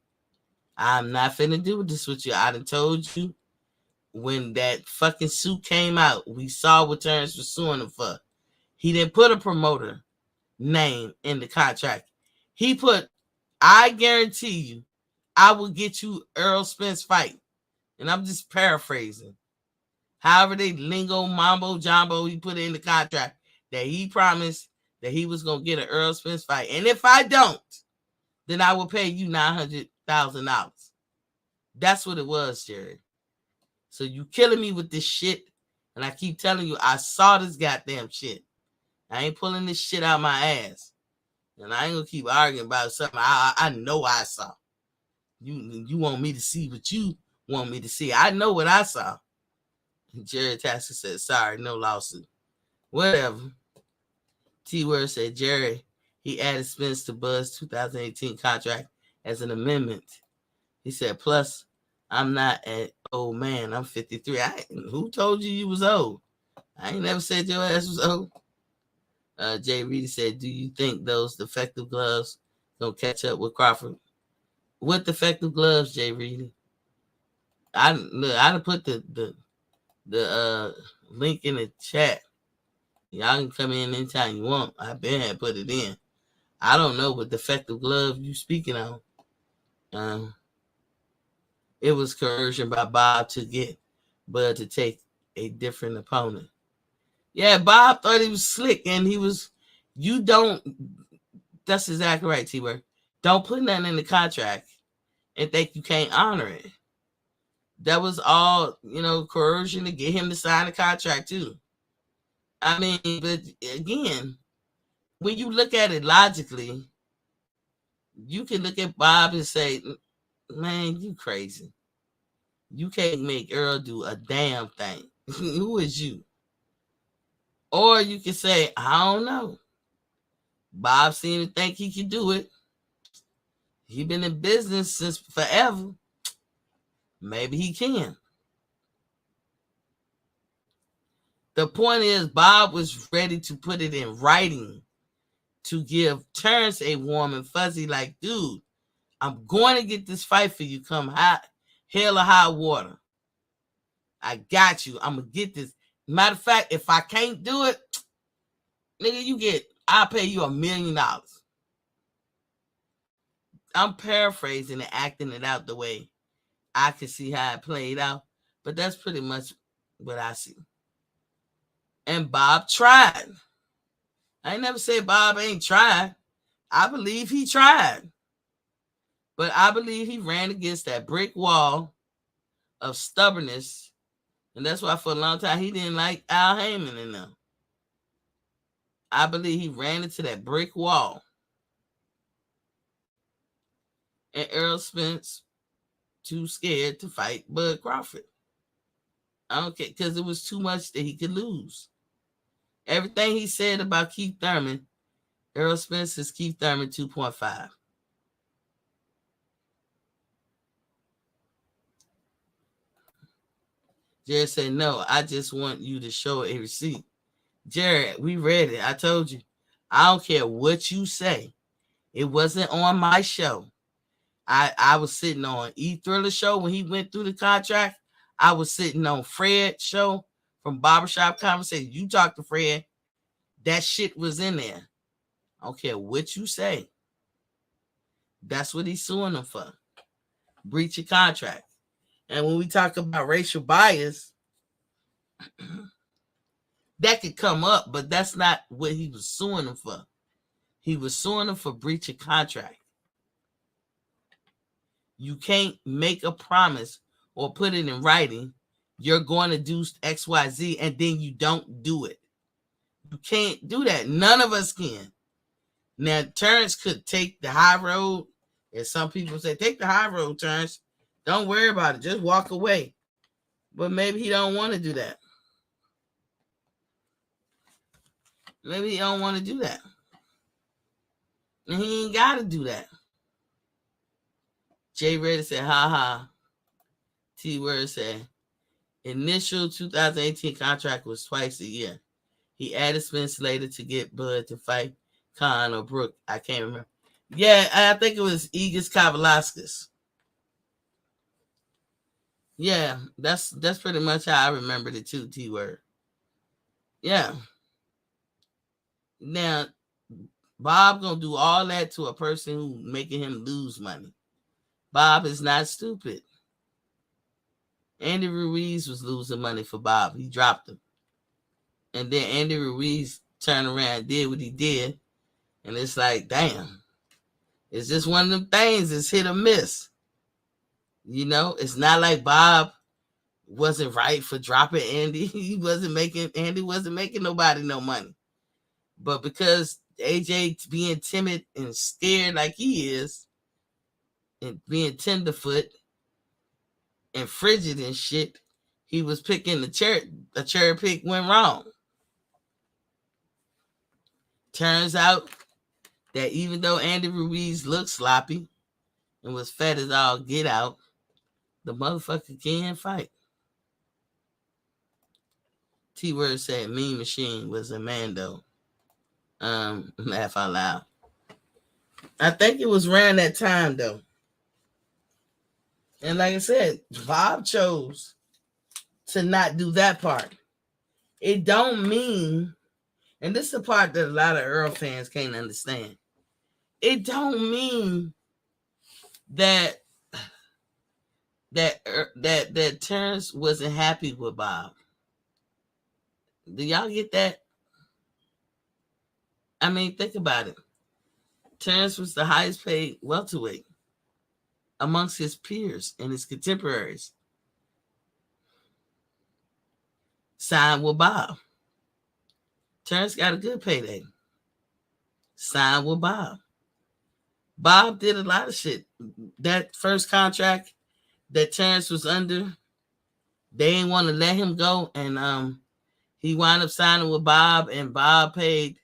I'm not finna do this with you. I done told you when that fucking suit came out, we saw what Terrence was suing him for. He didn't put a promoter name in the contract. He put, I guarantee you, I will get you Earl Spence fight. And I'm just paraphrasing. However they lingo, mambo, jumbo, he put it in the contract that he promised that he was going to get an Earl Spence fight. And if I don't, then I will pay you $900,000. That's what it was, Jerry. So you killing me with this shit. And I keep telling you, I saw this goddamn shit. I ain't pulling this shit out my ass. And I ain't going to keep arguing about something I know I saw. You want me to see what you want me to see. I know what I saw. Jerry Tasker said, sorry, no lawsuit. Whatever. T-Word said, Jerry, he added Spence to Bud's 2018 contract as an amendment. He said, plus, I'm not an old man. I'm 53. Who told you was old? I ain't never said your ass was old. Jay Reedy said, do you think those defective gloves gonna catch up with Crawford? What defective gloves, Jay Reedy? I done put the link in the chat. Y'all can come in anytime you want. I been had put it in. I don't know what defective glove you speaking on. It was coercion by Bob to get Bud to take a different opponent. Yeah, Bob thought he was slick, and he was. You don't. That's exactly right, T-Word. Don't put nothing in the contract and think you can't honor it. That was all, coercion to get him to sign a contract too. I mean, but again, when you look at it logically, you can look at Bob and say, man, you crazy. You can't make Earl do a damn thing. Who is you? Or you can say, I don't know. Bob seemed to think he could do it. He been in business since forever. Maybe he can. The point is, Bob was ready to put it in writing to give Terence a warm and fuzzy, like, dude, I'm going to get this fight for you come hell or high water. I got you. I'm going to get this. Matter of fact, if I can't do it, nigga, I'll pay you $1 million. I'm paraphrasing and acting it out the way I can see how it played out, but that's pretty much what I see. And Bob tried. I ain't never said Bob ain't tried. I believe he tried. But I believe he ran against that brick wall of stubbornness. And that's why for a long time he didn't like Al Heyman and them. I believe he ran into that brick wall. And Errol Spence too scared to fight Bud Crawford. I don't care, because it was too much that he could lose. Everything he said about Keith Thurman, Errol Spence is Keith Thurman 2.5. Jared said, no, I just want you to show a receipt. Jared, we read it. I told you. I don't care what you say. It wasn't on my show. I was sitting on E-Thriller show when he went through the contract. I was sitting on Fred's show from Barbershop Conversation. You talked to Fred. That shit was in there. I don't care what you say. That's what he's suing them for. Breach of contract. And when we talk about racial bias, that could come up, but that's not what he was suing them for. He was suing them for breach of contract. You can't make a promise or put it in writing. You're going to do XYZ and then you don't do it. You can't do that. None of us can. Now, Terence could take the high road. And some people say, take the high road, Terence. Don't worry about it. Just walk away. But maybe he don't want to do that. Maybe he don't want to do that. And he ain't got to do that. Jay Reddy said, ha. T-Word said, initial 2018 contract was twice a year. He added Spence later to get Bud to fight Khan or Brooke. I can't remember. Yeah, I think it was Egis Kavalauskas. Yeah, that's pretty much how I remembered it too, T-Word. Yeah. Now, Bob gonna do all that to a person who making him lose money. Bob is not stupid. Andy Ruiz was losing money for Bob. He dropped him. And then Andy Ruiz turned around and did what he did. And it's like, damn. It's just one of them things. It's hit or miss. It's not like Bob wasn't right for dropping Andy. Andy wasn't making nobody no money. But because AJ being timid and scared like he is, and being tenderfoot and frigid and shit, he was picking a cherry pick went wrong. Turns out that even though Andy Ruiz looked sloppy and was fat as all get out, the motherfucker can fight. T-Word said Mean Machine was a Mando. Laugh out loud. I think it was around that time though. And like I said, Bob chose to not do that part. It don't mean, and this is the part that a lot of Earl fans can't understand. It don't mean that Terence wasn't happy with Bob. Do y'all get that? I mean, think about it. Terence was the highest paid welterweight amongst his peers and his contemporaries. Signed with Bob. Terence got a good payday. Signed with Bob. Bob did a lot of shit. That first contract that Terence was under, they didn't want to let him go, and he wound up signing with Bob, and Bob paid,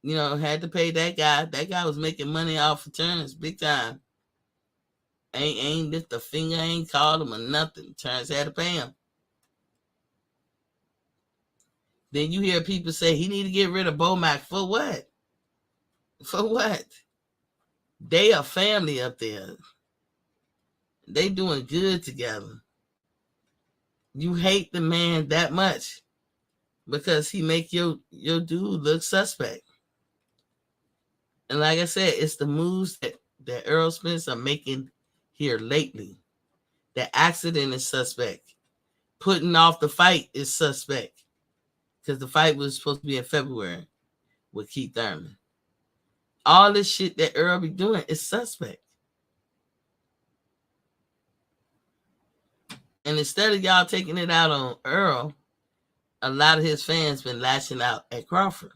had to pay that guy. That guy was making money off of Terence big time. Ain't lift a finger, ain't called him or nothing. Terence had to pay him. Then you hear people say he need to get rid of Bomac. For what? For what? They are family up there. They doing good together. You hate the man that much because he make your dude look suspect. And like I said, it's the moves that Errol Spence are making here lately. The accident is suspect. Putting off the fight is suspect. Because the fight was supposed to be in February with Keith Thurman. All this shit that Earl be doing is suspect. And instead of y'all taking it out on Earl, a lot of his fans been lashing out at Crawford.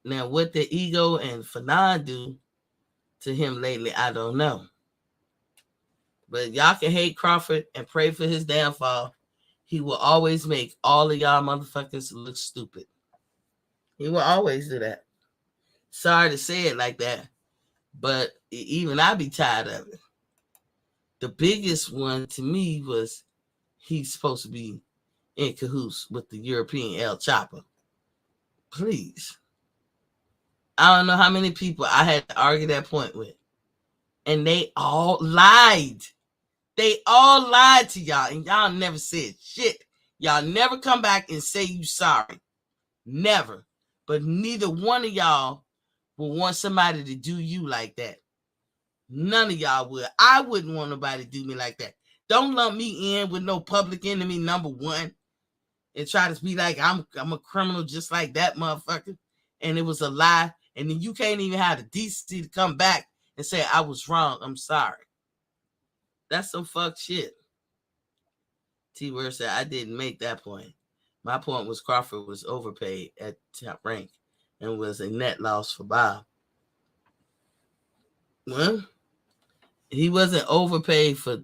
Now, what the ego and Fanon do to him lately, I don't know. But y'all can hate Crawford and pray for his downfall. He will always make all of y'all motherfuckers look stupid. He will always do that. Sorry to say it like that, but even I be tired of it. The biggest one to me was he's supposed to be in cahoots with the European El Chapo. Please. I don't know how many people I had to argue that point with. And they all lied. They all lied to y'all, and y'all never said shit. Y'all never come back and say you sorry. Never. But neither one of y'all will want somebody to do you like that. None of y'all would. I wouldn't want nobody to do me like that. Don't lump me in with no public enemy number one and try to be like I'm a criminal just like that motherfucker. And it was a lie. And then you can't even have the decency to come back and say I was wrong. I'm sorry. That's some fuck shit. T-Word said, I didn't make that point. My point was Crawford was overpaid at Top Rank and was a net loss for Bob. Well, he wasn't overpaid for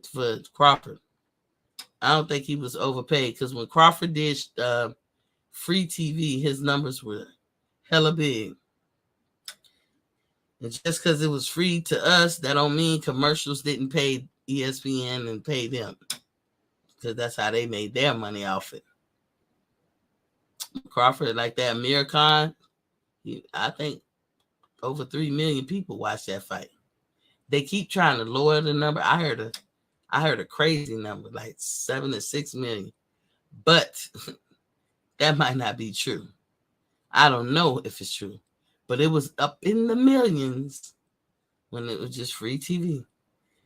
Crawford. I don't think he was overpaid because when Crawford did free TV, his numbers were hella big. And just because it was free to us, that don't mean commercials didn't pay ESPN and pay them. Because that's how they made their money off it. Crawford, like that Amir Khan, I think over 3 million people watched that fight. They keep trying to lower the number. I heard a crazy number, like 7 to 6 million. But that might not be true. I don't know if it's true. But it was up in the millions when it was just free TV.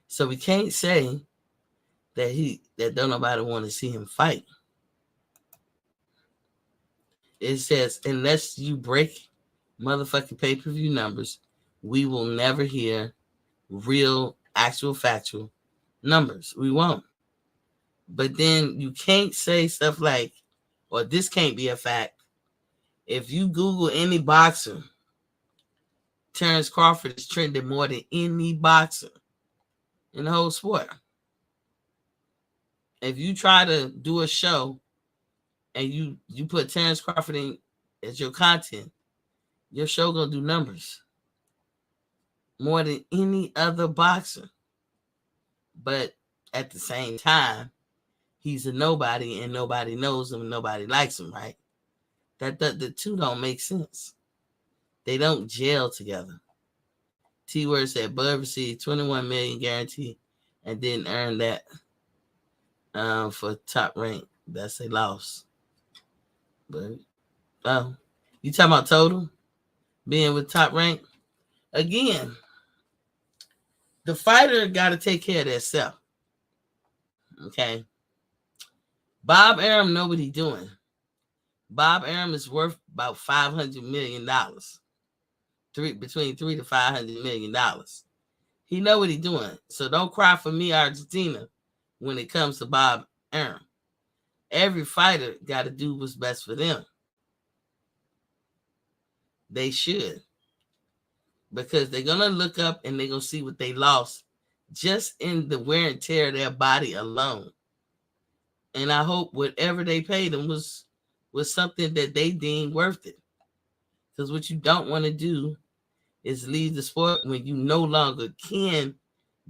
So we can't say that don't nobody want to see him fight. It says, unless you break motherfucking pay-per-view numbers, we will never hear real, actual, factual numbers. We won't. But then you can't say stuff like, or this can't be a fact. If you Google any boxer, Terence Crawford is trending more than any boxer in the whole sport. If you try to do a show and you put Terence Crawford in as your content, your show gonna do numbers more than any other boxer. But at the same time, he's a nobody and nobody knows him and nobody likes him, right? That the two don't make sense. They don't gel together. T-Word said Bud received 21 million guarantee and didn't earn that for Top Rank. That's a loss. But you talking about total being with Top Rank? Again, the fighter got to take care of themselves. Okay. Bob Arum know what he's doing. Bob Arum is worth about $500 million. between $300 to $500 million. He know what he's doing. So don't cry for me, Argentina, when it comes to Bob Arum. Every fighter got to do what's best for them. They should. Because they're going to look up and they're going to see what they lost just in the wear and tear of their body alone. And I hope whatever they paid them was something that they deemed worth it. Because what you don't want to do is leave the sport when you no longer can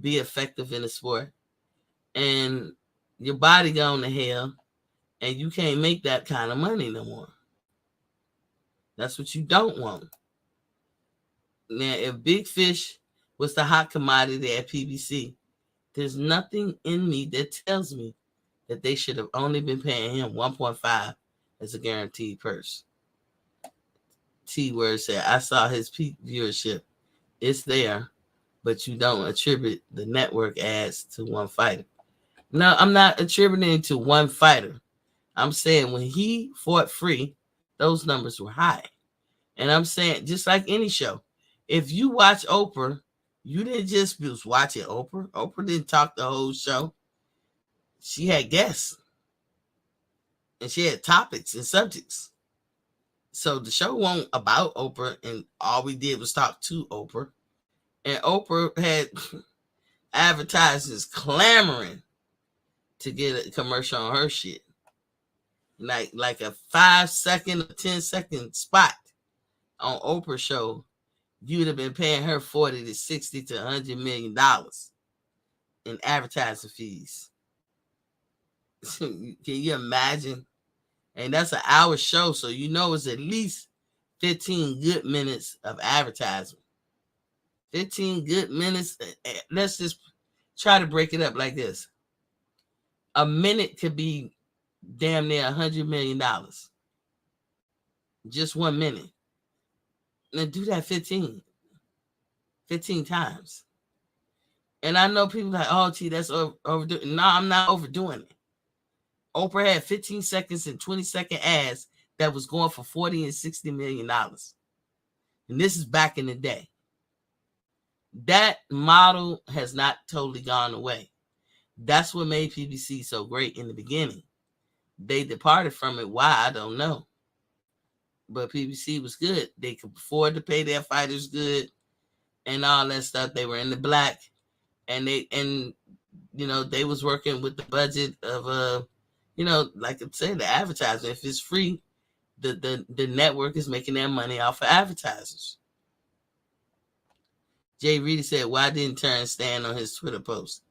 be effective in the sport and your body gone to hell and you can't make that kind of money no more. That's what you don't want. Now, if Big Fish was the hot commodity at PBC, there's nothing in me that tells me that they should have only been paying him 1.5 as a guaranteed purse. T-Word said, I saw his peak viewership. It's there, but you don't attribute the network ads to one fighter. No, I'm not attributing to one fighter. I'm saying when he fought free, those numbers were high. And I'm saying, just like any show, if you watch Oprah, you didn't just be watching Oprah. Oprah didn't talk the whole show. She had guests. And she had topics and subjects. So the show wasn't about Oprah, and all we did was talk to Oprah. And Oprah had advertisers clamoring to get a commercial on her shit. Like a 5-second or 10-second spot on Oprah's show, you'd have been paying her $40 to $60 to $100 million in advertising fees. Can you imagine? And that's an hour show, so you know it's at least 15 good minutes of advertising. 15 good minutes. Let's just try to break it up like this. A minute could be damn near $100 million. Just 1 minute. And do that 15 times. And I know people like, oh, gee, that's overdoing. No, I'm not overdoing it. Oprah had 15 seconds and 20-second ads that was going for $40 and $60 million. And this is back in the day. That model has not totally gone away. That's what made PBC so great in the beginning. They departed from it. Why? I don't know. But PBC was good. They could afford to pay their fighters good and all that stuff. They were in the black. And they was working with the budget of like I said, the advertising. If it's free, the network is making their money off of advertisers. Jay Reedy said, why didn't Terence stand on his Twitter post?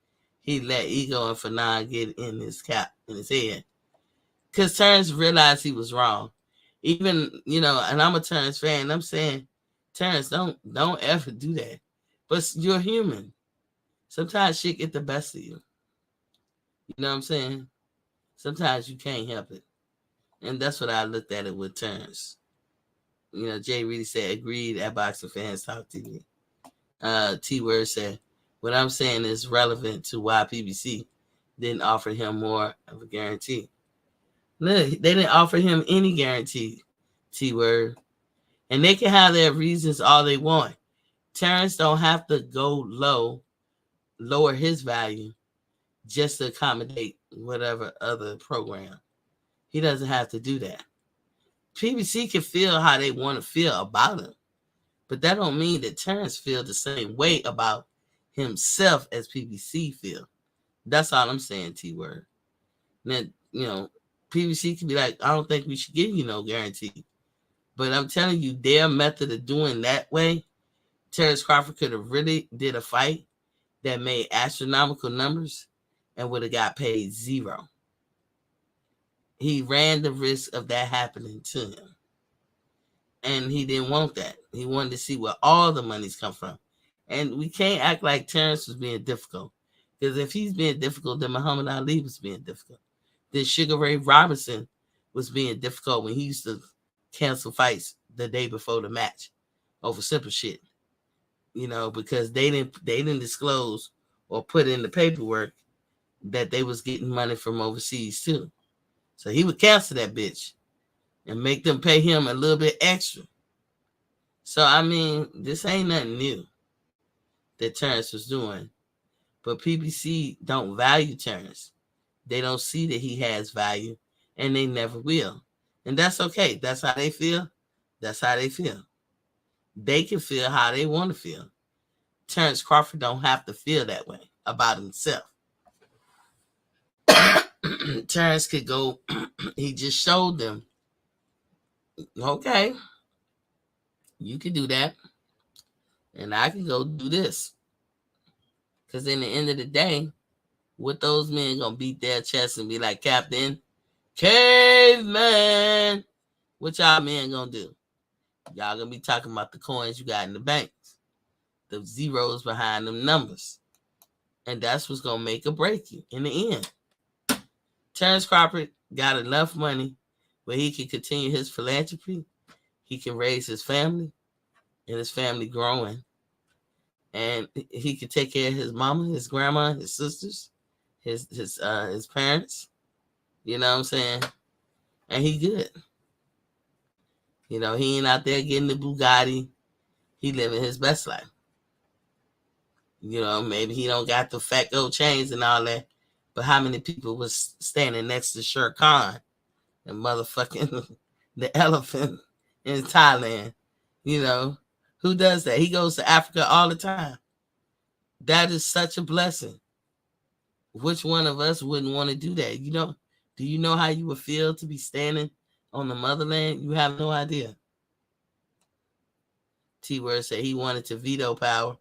He let ego and Fanon get in his head. Because Terence realized he was wrong. Even, and I'm a Terence fan. I'm saying, Terence, don't ever do that. But you're human. Sometimes shit get the best of you. You know what I'm saying? Sometimes you can't help it. And that's what I looked at it with Terence. Jay Reedy said, agreed at Boxing Fans Talk TV. T-Word said, what I'm saying is relevant to why PBC didn't offer him more of a guarantee. Look, they didn't offer him any guarantee, T-Word. And they can have their reasons all they want. Terence don't have to go lower his value just to accommodate whatever other program. He doesn't have to do that. PBC can feel how they want to feel about him. But that don't mean that Terence feels the same way about himself as PBC feel. That's all I'm saying, T-Word. Then, PBC can be like, I don't think we should give you no guarantee. But I'm telling you, their method of doing that way, Terence Crawford could have really did a fight that made astronomical numbers and would have got paid zero. He ran the risk of that happening to him. And he didn't want that. He wanted to see where all the money's come from. And we can't act like Terence was being difficult. Because if he's being difficult, then Muhammad Ali was being difficult. Then Sugar Ray Robinson was being difficult when he used to cancel fights the day before the match over simple shit. Because they didn't disclose or put in the paperwork that they was getting money from overseas too. So he would cancel that bitch and make them pay him a little bit extra. So, I mean, this ain't nothing new that Terence was doing. But PBC don't value Terence. They don't see that he has value, and they never will. And that's okay. That's how they feel. That's how they feel. They can feel how they want to feel. Terence Crawford don't have to feel that way about himself. Terence could go, he just showed them, okay, you can do that, and I can go do this. Because in the end of the day, what those men gonna beat their chest and be like, Captain Caveman, what y'all men gonna do? Y'all gonna be talking about the coins you got in the banks, the zeros behind them numbers. And that's what's gonna make or break you in the end. Terence Crawford got enough money where he can continue his philanthropy. He can raise his family, and his family growing. And he can take care of his mama, his grandma, his sisters, his parents. You know what I'm saying? And he good. You know, he ain't out there getting the Bugatti. He living his best life. You know, maybe he don't got the fat gold chains and all that. But how many people was standing next to Sher Khan and motherfucking the elephant in Thailand? You know, who does that? He goes to Africa all the time. That is such a blessing. Which one of us wouldn't want to do that? You know, do you know how you would feel to be standing on the motherland? You have no idea. T-Word said he wanted to veto power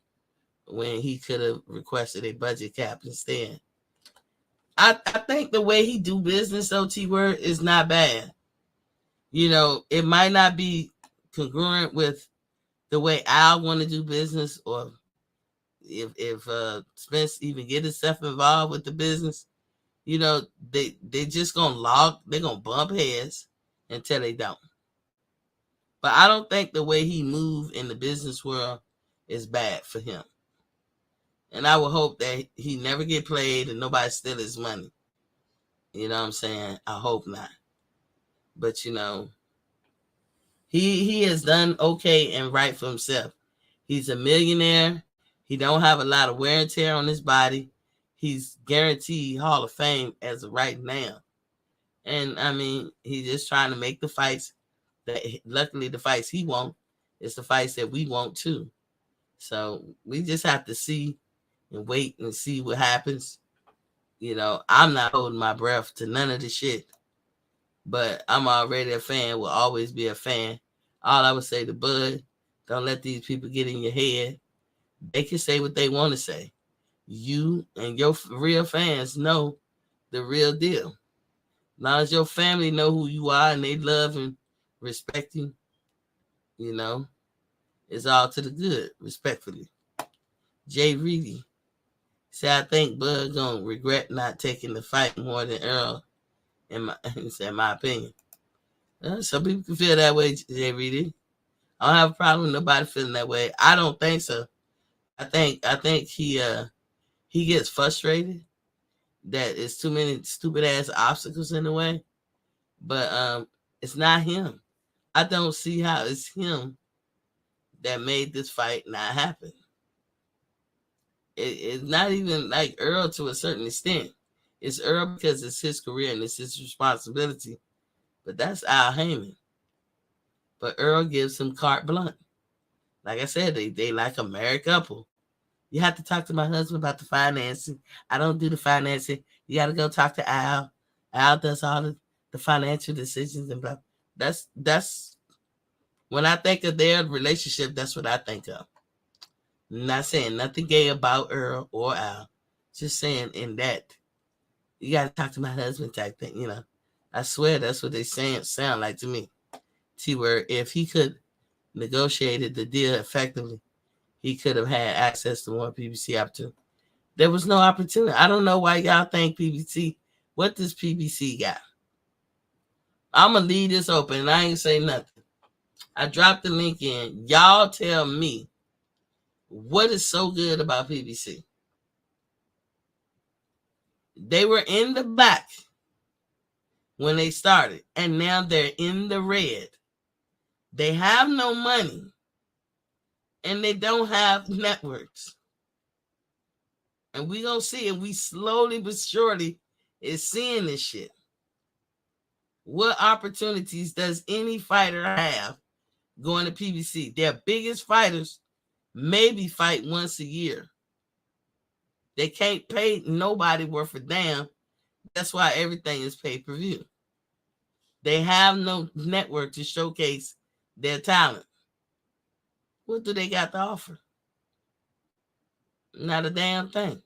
when he could have requested a budget cap instead. I think the way he do business, though, T-Word, is not bad. You know, it might not be congruent with the way I want to do business, or if Spence even get himself involved with the business. You know, they just they're gonna bump heads until they don't. But I don't think the way he moved in the business world is bad for him. And I would hope that he never get played and nobody steal his money. You know what I'm saying? I hope not. But you know, he has done okay and right for himself. He's a millionaire. He don't have a lot of wear and tear on his body. He's guaranteed Hall of Fame as of right now. And I mean, he's just trying to make the fights that, luckily, the fights he wants is the fights that we want too. So we just have to see and wait and see what happens. You know, I'm not holding my breath to none of the shit, but I'm already a fan, will always be a fan. All I would say to Bud, don't let these people get in your head. They can say what they want to say. You and your real fans know the real deal. As long as your family know who you are and they love and respect you, you know, it's all to the good, respectfully. Jay Reedy said, I think Bud gonna regret not taking the fight more than Earl, in my opinion. Some people can feel that way, Jay Reedy. I don't have a problem with nobody feeling that way. I don't think so. I think he gets frustrated that it's too many stupid ass obstacles in the way. But it's not him. I don't see how it's him that made this fight not happen. It's not even like Earl to a certain extent. It's Earl because it's his career and it's his responsibility. But that's Al Heyman. But Earl gives him carte blanche. Like I said, they like a married couple. You have to talk to my husband about the financing. I don't do the financing. You got to go talk to Al. Al does all the financial decisions and blah. That's when I think of their relationship, that's what I think of. I'm not saying nothing gay about Earl or Al. Just saying in that you got to talk to my husband type thing, you know. I swear that's what they sound like to me. T-Word, if he could negotiated the deal effectively, he could have had access to more PBC opportunity. There was no opportunity. I don't know why y'all think PBC. What does PBC got? I'm going to leave this open and I ain't say nothing. I dropped the link in. Y'all tell me what is so good about PBC. They were in the black when they started, and now they're in the red. They have no money, And they don't have networks. And we gonna see it. We slowly but surely is seeing this shit. What opportunities does any fighter have going to PBC? Their biggest fighters maybe fight once a year. They can't pay nobody worth a damn. That's why everything is pay-per-view. They have no network to showcase their talent. What do they got to offer? Not a damn thing.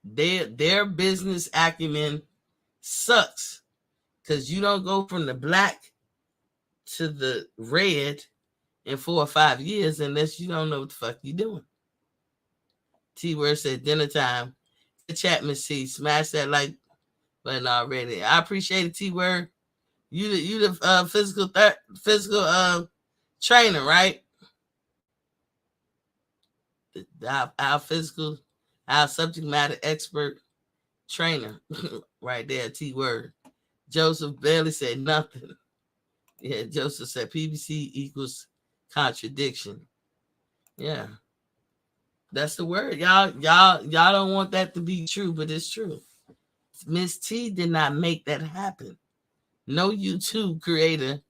Their business acumen sucks because you don't go from the black to the red in 4 or 5 years unless you don't know what the fuck you're doing. T-Word said dinner time. The chat, Miss C. Smash that like button already. I appreciate it, T-Word. You the physical trainer, right? Our subject matter expert trainer right there, T-Word. Joseph barely said nothing. Yeah, Joseph said PBC equals contradiction. Yeah. That's the word. Y'all don't want that to be true, but it's true. Miss T did not make that happen. No YouTube creator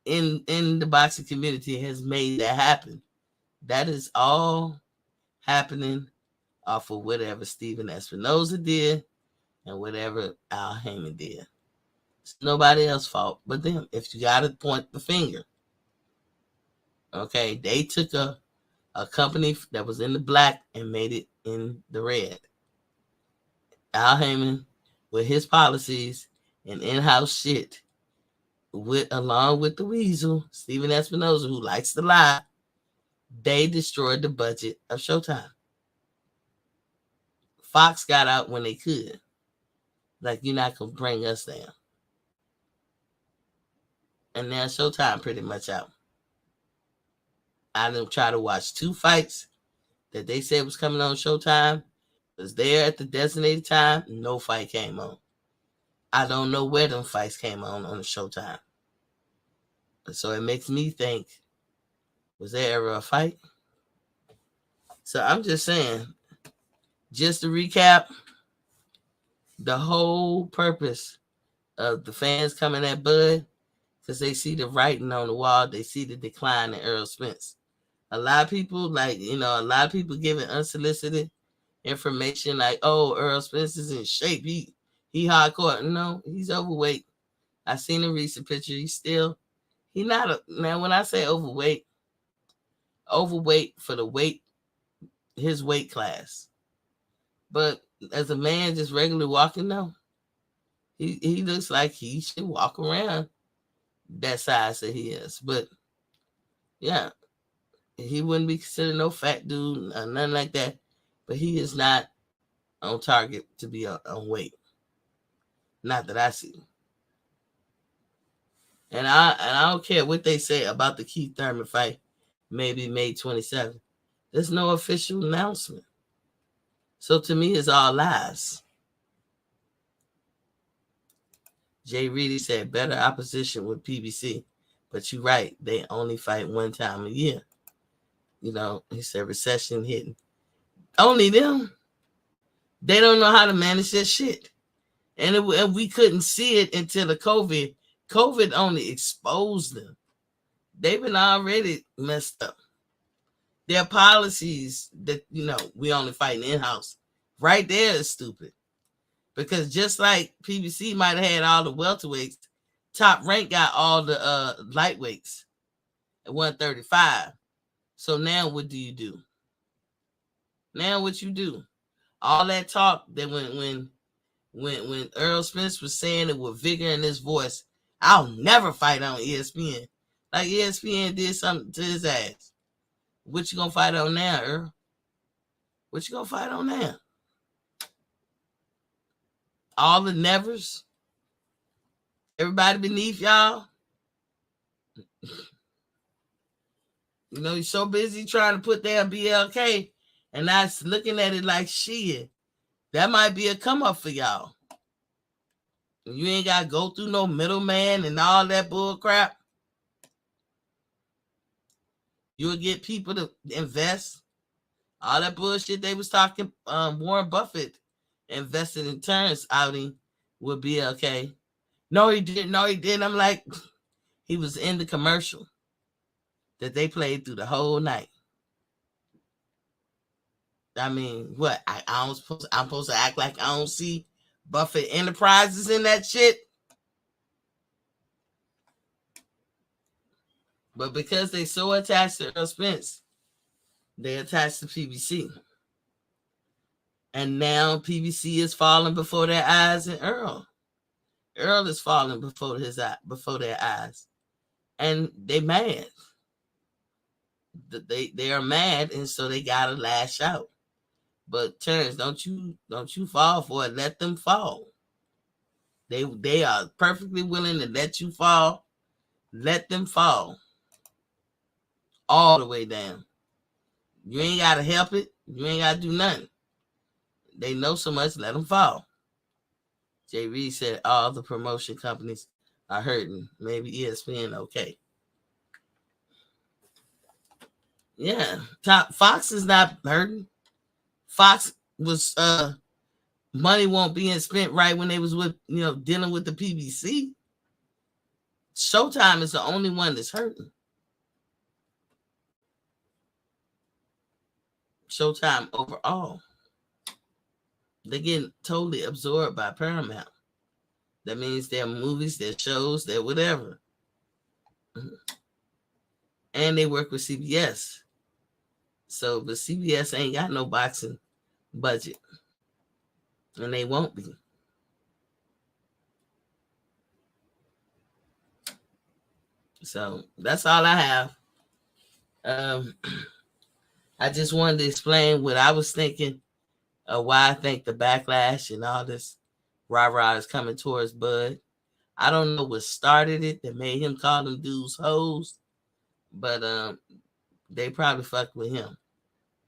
in the boxing community has made that happen. That is all happening off of whatever Steven Espinoza did and whatever Al Heyman did. It's nobody else's fault but them. If you gotta point the finger. Okay, they took a company that was in the black and made it in the red. Al Heyman, with his policies and in-house shit, along with the weasel, Steven Espinoza, who likes to lie, they destroyed the budget of Showtime. Fox got out when they could. Like, you're not going to bring us down. And now Showtime pretty much out. I didn't try to watch 2 fights that they said was coming on Showtime. Was there at the designated time. No fight came on. I don't know where them fights came on the Showtime. So it makes me think, was there ever a fight? So I'm just saying, just to recap, the whole purpose of the fans coming at Bud, because they see the writing on the wall, they see the decline in Errol Spence. A lot of people, giving unsolicited information like, oh, Errol Spence is in shape. He hardcore. No, he's overweight. I seen a recent picture. He not now when I say overweight for the weight, his weight class. But as a man just regularly walking though, he looks like he should walk around that size that he is. But yeah, he wouldn't be considered no fat dude or nothing like that. But he is not on target to be on weight. Not that I see. And I don't care what they say about the Keith Thurman fight, maybe May 27th. There's no official announcement. So to me, it's all lies. Jay Reedy said, better opposition with PBC. But you're right. They only fight 1 time a year. You know, he said recession hitting. Only them. They don't know how to manage their shit. And we couldn't see it until the COVID. COVID only exposed them. They've been already messed up. Their policies that, we only fighting in-house. Right there is stupid. Because just like PBC might have had all the welterweights, Top Rank got all the lightweights at 135. So now what do you do? Now what you do? All that talk that when Errol Spence was saying it with vigor in his voice, I'll never fight on ESPN. Like ESPN did something to his ass. What you gonna fight on now, Earl? What you gonna fight on now? All the nevers? Everybody beneath y'all? You're so busy trying to put down BLK and not looking at it like shit. That might be a come up for y'all. You ain't got to go through no middleman and all that bull crap. You would get people to invest. All that bullshit they was talking, Warren Buffett invested in Terrence outing would be okay. No, he didn't. No, he didn't. I'm like, he was in the commercial that they played through the whole night. I mean, what? I'm supposed to act like I don't see Buffett Enterprises in that shit? But because they so attached to Earl Spence, they attached to PBC. And now PBC is falling before their eyes, and Earl is falling before their eyes. And they mad. They are mad, and so they gotta lash out. But Terrence, don't you fall for it. Let them fall. They are perfectly willing to let you fall. Let them fall. All the way down. You ain't gotta help it. You ain't gotta do nothing. They know so much, let them fall. Jay Reed said all the promotion companies are hurting. Maybe ESPN okay. Yeah. Fox is not hurting. Fox was money won't being spent right when they was with dealing with the PBC. Showtime is the only one that's hurting. Showtime overall. They're getting totally absorbed by Paramount. That means their movies, their shows, their whatever. And they work with CBS. So, but CBS ain't got no boxing budget. And they won't be. So, that's all I have. I just wanted to explain what I was thinking of why I think the backlash and all this rah-rah is coming towards Bud. I don't know what started it that made him call them dudes hoes, but they probably fucked with him.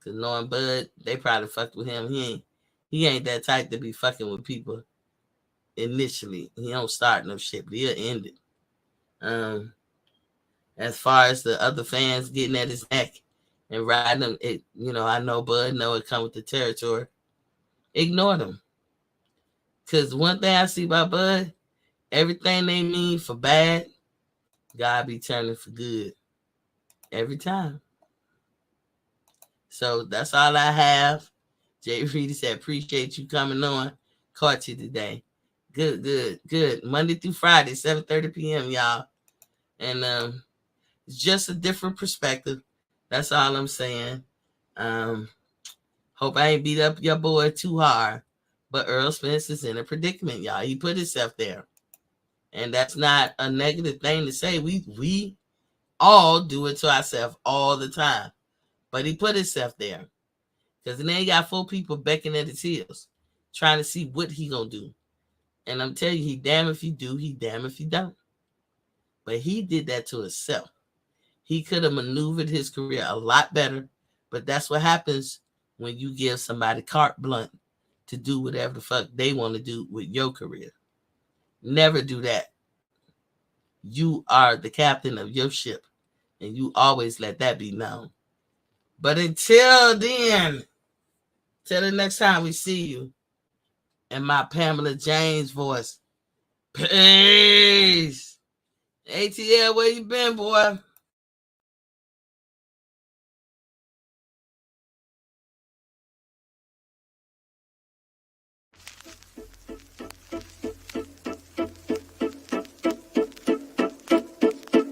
Cause knowing Bud, they probably fucked with him. He ain't that type to be fucking with people initially. He don't start no shit, but he'll end it. As far as the other fans getting at his neck and riding him, I know Bud know it come with the territory. Ignore them. Cause one thing I see about Bud, everything they mean for bad, God be turning for good. Every time. So that's all I have. Jay Reedy said, appreciate you coming on. Caught you today. Good. Monday through Friday, 7:30 p.m., y'all. And it's just a different perspective. That's all I'm saying. Hope I ain't beat up your boy too hard. But Earl Spence is in a predicament, y'all. He put himself there. And that's not a negative thing to say. We all do it to ourselves all the time. But he put himself there. Because then he got 4 people beckoning at his heels, trying to see what he gonna do. And I'm telling you, he damn if you do, he damn if you don't. But he did that to himself. He could have maneuvered his career a lot better, but that's what happens when you give somebody carte blanche to do whatever the fuck they want to do with your career. Never do that. You are the captain of your ship, and you always let that be known. But until then, till the next time we see you, in my Pamela James voice, peace. ATL, where you been, boy?